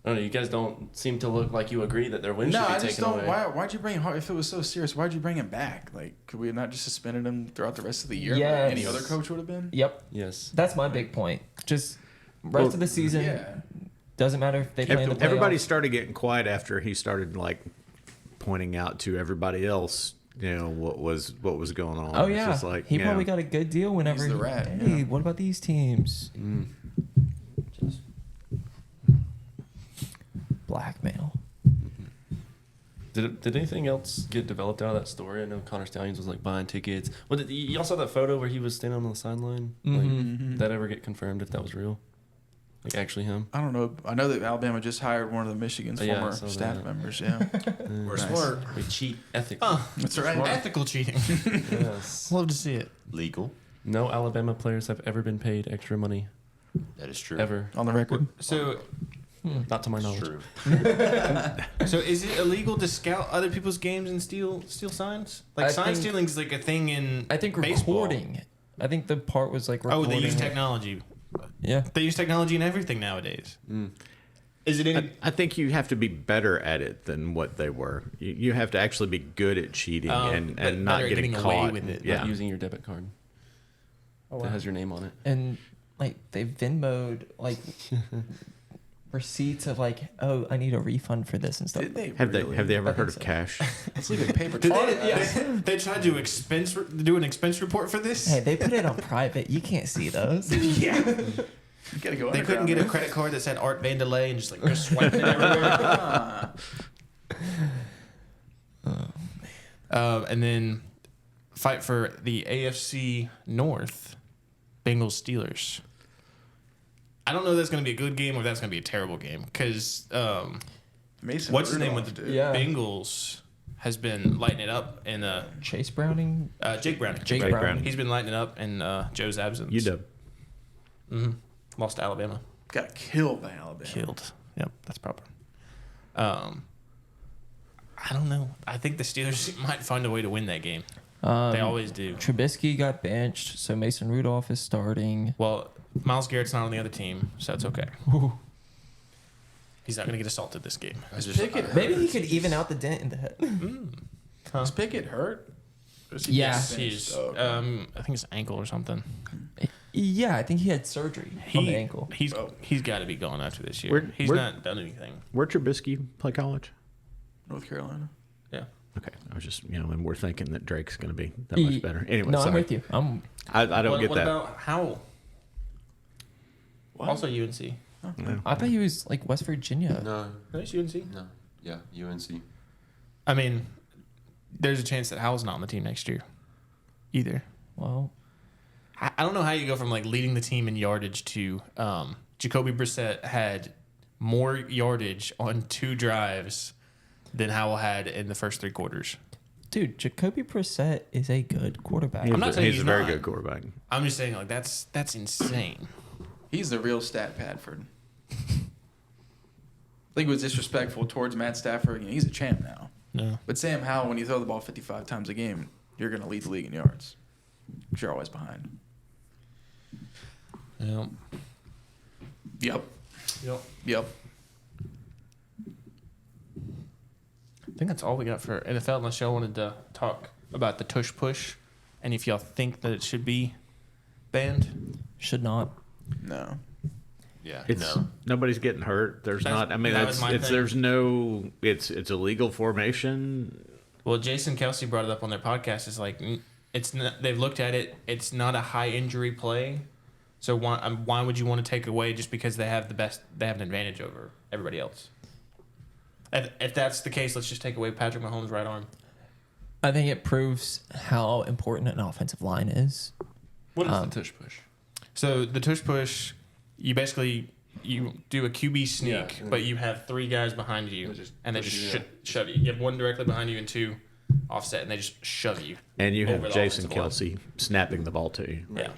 I don't know. You guys don't seem to look like you agree that their win No, should be I taken just don't. away. Why'd you bring him? If it was so serious, why'd you bring him back? Like, could we have not just suspended him throughout the rest of the year? Like Yes. any other coach would have been. Yep, Yes. that's my big point. Just rest of the season Yeah. doesn't matter if they play in the playoffs. Everybody started getting quiet after he started pointing out to everybody else, what was going on. Oh It's yeah, just he you know, probably got a good deal whenever. He's the rat, Hey, yeah. what about these teams? Blackmail. Did anything else get developed out of that story? I know Connor Stallions was buying tickets. Well, y'all saw that photo where he was standing on the sideline? Did that ever get confirmed if that was real? Like actually him? I don't know. I know that Alabama just hired one of the Michigan's Oh, yeah, I former saw staff that. members. Yeah, We're Nice. smart. We cheat ethically. that's right. Ethical cheating. Yes. Love to see it. Legal. No Alabama players have ever been paid extra money That is true. ever. On the record. So, Not to my It's knowledge. true. so is it illegal to scout other people's games and steal signs? Like I sign think- stealing is like a thing in I think baseball. recording. I think the part was recording. Oh, they use technology. Yeah. They use technology in everything nowadays. Is it any? I think you have to be better at it than what they were. You have to actually be good at cheating and but not better at getting getting away caught. with it, Yeah. Not using your debit card. That has your name on it. And they Venmoed receipts of like, oh, I need a refund for this and stuff. Did they Have really? they ever heard of so. cash? Let's leave it paper. They tried to do an expense report for this. Hey, they put it on private. You can't see those. Yeah. You gotta go. They couldn't get a credit card that said Art Vandelay and just like go swiping it everywhere. And then fight for the AFC North, Bengals Steelers. I don't know if that's going to be a good game or if that's going to be a terrible game because Mason what's his name Rudolph, with the dude. Yeah. Bengals has been lighting it up in Chase Browning. Jake Browning. Jake Browning. Browning. He's been lighting it up in Joe's absence. UW. Mm-hmm. Lost to Alabama. Got killed by Alabama. Killed. Yep, that's proper. I don't know. I think the Steelers might find a way to win that game. They always do. Trubisky got benched, so Mason Rudolph is starting. Well, Myles Garrett's not on the other team, so it's okay. He's not going to get assaulted this game. Is Pickett hurt? Maybe he could even out the dent in the head. Is Pickett hurt? Or is he Yeah. just He's, finished? Oh, okay. I think it's ankle or something. Yeah, I think he had surgery on the ankle. He's got to be gone after this year. Where- He's where- not done anything. Where'd Trubisky play college? North Carolina. Yeah. Okay, I was just and we're thinking that Drake's going to be that much better. Anyway, No, I'm sorry. with you. I don't get what that. about Howell? What? Also UNC. I thought he was like West Virginia. No, Nice UNC. no, yeah, UNC. I mean, there's a chance that Howell's not on the team next year either. Well, I don't know how you go from like leading the team in yardage to Jacoby Brissett had more yardage on 2 drives than Howell had in the first 3 quarters. dude, Jacoby Brissett is a good quarterback. I'm not saying he's he's a very not. good quarterback. I'm just saying like that's insane. He's the real stat Padford. I think it was disrespectful towards Matt Stafford. He's a champ now. No. But Sam Howell, when you throw the ball 55 times a game, you're going to lead the league in yards. 'Cause you're always behind. Yeah. Yep. Yep. Yep. I think that's all we got for NFL, unless y'all wanted to talk about the tush push and if y'all think that it should be banned. Should not. No. Yeah, It's no. nobody's getting hurt. There's That's- not. I mean, that was it's my thing. there's no. It's a legal formation. Well, Jason Kelsey brought it up on their podcast. It's like it's not, they've looked at it. It's not a high injury play, so why would you want to take away just because they have they have an advantage over everybody else? If that's the case, let's just take away Patrick Mahomes' right arm. I think it proves how important an offensive line is. What is the tush push? So the tush push, you do a QB sneak, Yeah. but you have 3 guys behind you, They just and they push just you, shove you. You have 1 directly behind you and 2 offset, and they just shove you. And you over have the Jason offensive line. Kelsey snapping the ball to you. Yeah.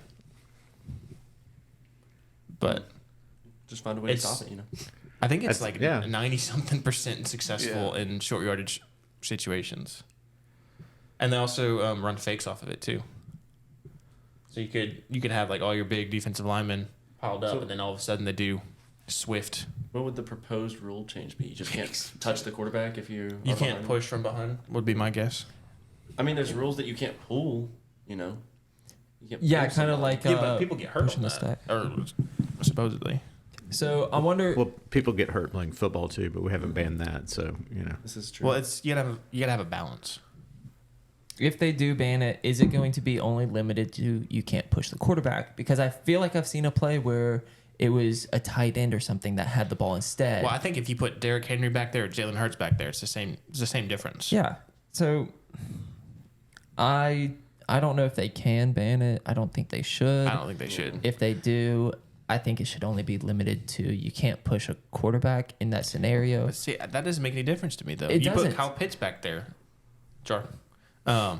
But Just find a way to It's- stop it, I think it's That's- like yeah. 90-something% successful in short yardage situations. And they also run fakes off of it too. So you could have like all your big defensive linemen piled up, So- and then all of a sudden they do swift. What would the proposed rule change be? You just can't touch the quarterback if you. You are can't behind? push from behind. Would be my guess. I mean, there's rules that you can't pull. You can't Yeah, pull kind of someone. like Yeah, but people get hurt pushing on the that, stack. or supposedly. So I wonder. Well, people get hurt playing football too, but we haven't banned that. So This is true. Well, it's you gotta have a balance. If they do ban it, is it going to be only limited to you can't push the quarterback? Because I feel like I've seen a play where it was a tight end or something that had the ball instead. Well, I think if you put Derrick Henry back there or Jalen Hurts back there, it's the same difference. Yeah. So I don't know if they can ban it. I don't think they should. I don't think they should. If they do, I think it should only be limited to you can't push a quarterback in that scenario. But see, that doesn't make any difference to me though. It You doesn't. put Kyle Pitts back there, Jar. Yeah.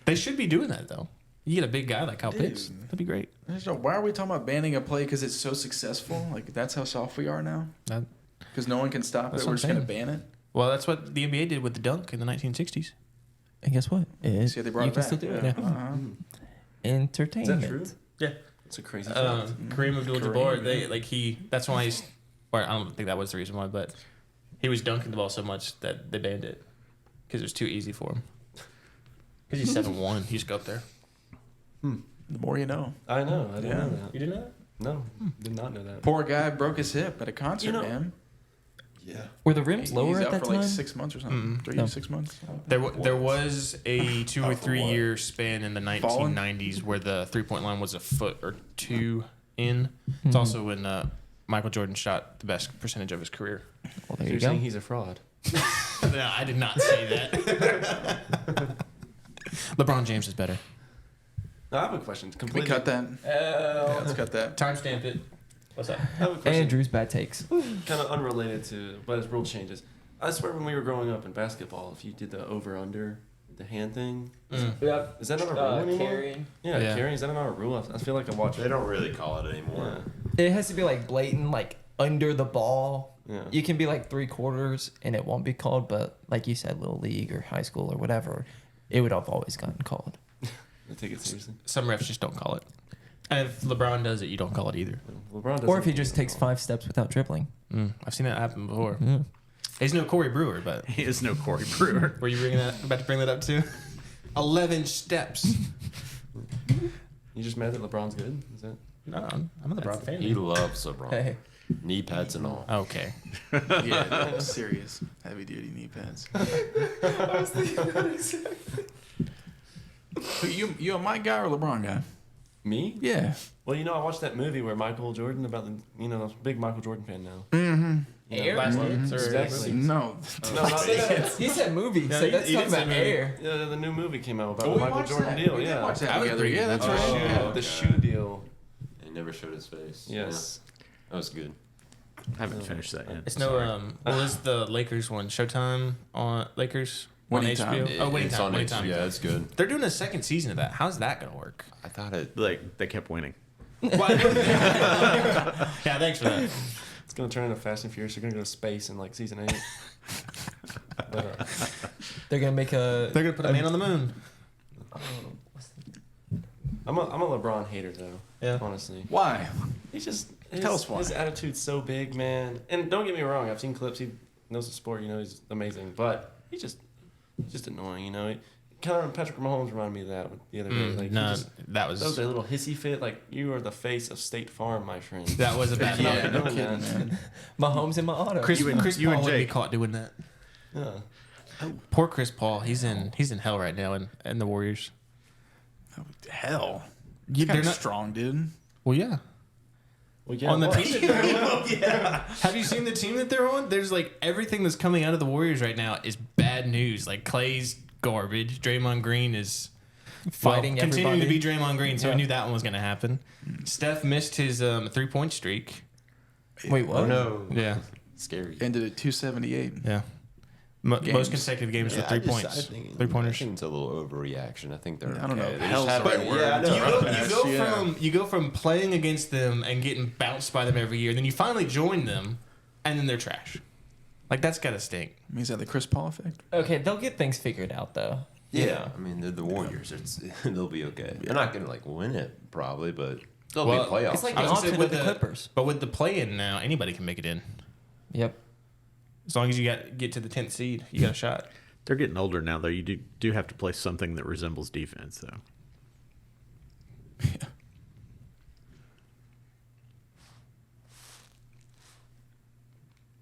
They should be doing that though. You get a big guy like Kyle Pitts, Dude. that'd be great. Why are we talking about banning a play because it's so successful? Like, that's how soft we are now? That- Because no one can stop That's it. what We're I'm just going to saying. ban it? Well, that's what the NBA did with the dunk in the 1960s. And guess what? See, they brought you it can back. still do it. Yeah. Uh-huh. Entertainment. Is that true? Yeah. It's a crazy fact. Kareem Abdul-Jabbar, Kareem, that's why he's. Or I don't think that was the reason why, but he was dunking the ball so much that they banned it because it was too easy for him. Because he's 7'1", he just go up there. The more you know. I know. I didn't Yeah. know that. You didn't know that? No, did not know that. Poor guy broke his hip at a concert, man. Yeah. Were the rims lower He's at out that for time? like 6 months or something. 6 months. There was a 2 or 3 year span in the 1990s where the 3-point line was a foot or two in. It's also when Michael Jordan shot the best percentage of his career. Well, there You're you go. saying he's a fraud. No, I did not say that. LeBron James is better. No, I have a question. Can we cut that? Yeah, let's cut that. Timestamp it. What's up? I have a question. Andrew's bad takes. Kind of unrelated to, but as rule changes. I swear when we were growing up in basketball, if you did the over-under, the hand thing, is that not a rule anymore? Carrying. Yeah, carrying. Is that not a rule? I feel like I watch it. They don't really call it anymore. Yeah. It has to be like blatant, like under the ball. Yeah. You can be like 3/4 and it won't be called, but like you said, little league or high school or whatever, it would have always gotten called. They take it seriously. Some refs just don't call it. And if LeBron does it, you don't call it either. LeBron doesn't Or if he do just it takes at all. 5 steps without dribbling. I've seen that happen before. Yeah. He's no Corey Brewer, but He is no Corey Brewer. were you about to bring that up too? 11 steps. You just mad that LeBron's good? Is that? No, I'm a LeBron fan. He loves LeBron. Hey, Knee pads and all. Okay. Yeah, no, serious heavy duty knee pads. You a Mike guy or LeBron guy? Me? Yeah. Well, I watched that movie where Michael Jordan about the, big Michael Jordan fan now. Last notes or Exactly. No. No, not he said movie, No, so he that's didn't talking about say movie. air. Yeah, the new movie came out about Oh, the we Michael watched Jordan that. deal. We did Yeah, watch that I would together. agree. Yeah, that's right. Oh, Yeah. the shoe deal. He never showed his face. Yes. Yeah. That was good. I haven't finished that yet. It's no what was the Lakers one? Showtime on Lakers on Winning HBO. Time. Winning It's Time. on Winning HBO. Time. Yeah, it's good. They're doing a second season of that. How's that gonna work? I thought it. Like they kept winning. Yeah, thanks for that. It's gonna turn into Fast and Furious. They're gonna go to space in like season 8. But, They're gonna make a. They're gonna put a man on the moon. I'm a LeBron hater though. Yeah. Honestly, Why? he's just Tell us why. His attitude's so big, man. And don't get me wrong, I've seen clips. He knows the sport. He's amazing. But he's just annoying. Kind of Patrick Mahomes reminded me of that the other day. Like No, he just that was does a little hissy fit. Like you are the face of State Farm, my friend. that was a bad. Yeah, Yeah, no kidding, kidding, man. Mahomes in my auto. Chris You and Paul would be Jake. caught doing that. Yeah. Poor Chris Paul. He's in hell right now in the Warriors. Hell. They're They're not strong, dude. Well, yeah. Well, yeah. On the what? team that they're on? Have you seen the team that they're on? There's like everything that's coming out of the Warriors right now is bad news. Like Clay's garbage. Draymond Green is Fighting continuing everybody. to be Draymond Green, so Yeah. we knew that one was going to happen. Steph missed his 3-point streak. Wait, what? Oh no. Yeah, Scary. Ended at 278. yeah. Games. Most consecutive games with 3 points. Three pointers. I think it's a little overreaction. I think they're. I don't know. okay. They Hell's just the have right it- word. Yeah, I know. You go from playing against them and getting bounced by them every year, then you finally join them, and then they're trash. Like that's gotta stink. Means that the Chris Paul effect? Okay, they'll get things figured out though. Yeah, I mean they're the Warriors. They'll be okay. They're not gonna win it probably, but they'll Well, be playoffs. It's like I the was gonna say, opposite with of the Clippers. But with the play-in now, anybody can make it in. Yep. As long as you get to the 10th seed, you got a shot. They're getting older now, though. You do have to play something that resembles defense, though.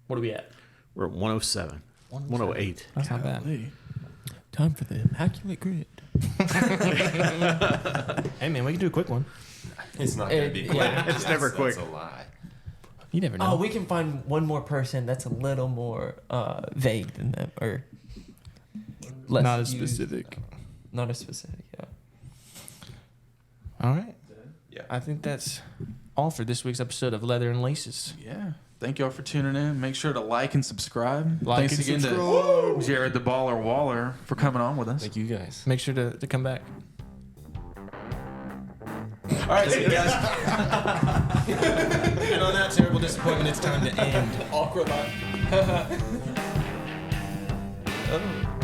What are we at? We're at 107. 108. That's not bad. Golly. Time for the immaculate grid. Hey man, we can do a quick one. It's not gonna be quick. Yeah. It's never quick. That's a lie. You never know. Oh, we can find one more person that's a little more vague than them, or less Not as used. specific. Not as specific. Yeah. All right. Yeah. I think that's all for this week's episode of Leather and Laces. Yeah. Thank y'all for tuning in. Make sure to like and subscribe. Like Thanks and again to Jared the Baller Waller for coming on with us. Thank you guys. Make sure to come back. All right, see you guys. And on that terrible disappointment, it's time to end. Awkward line. Oh.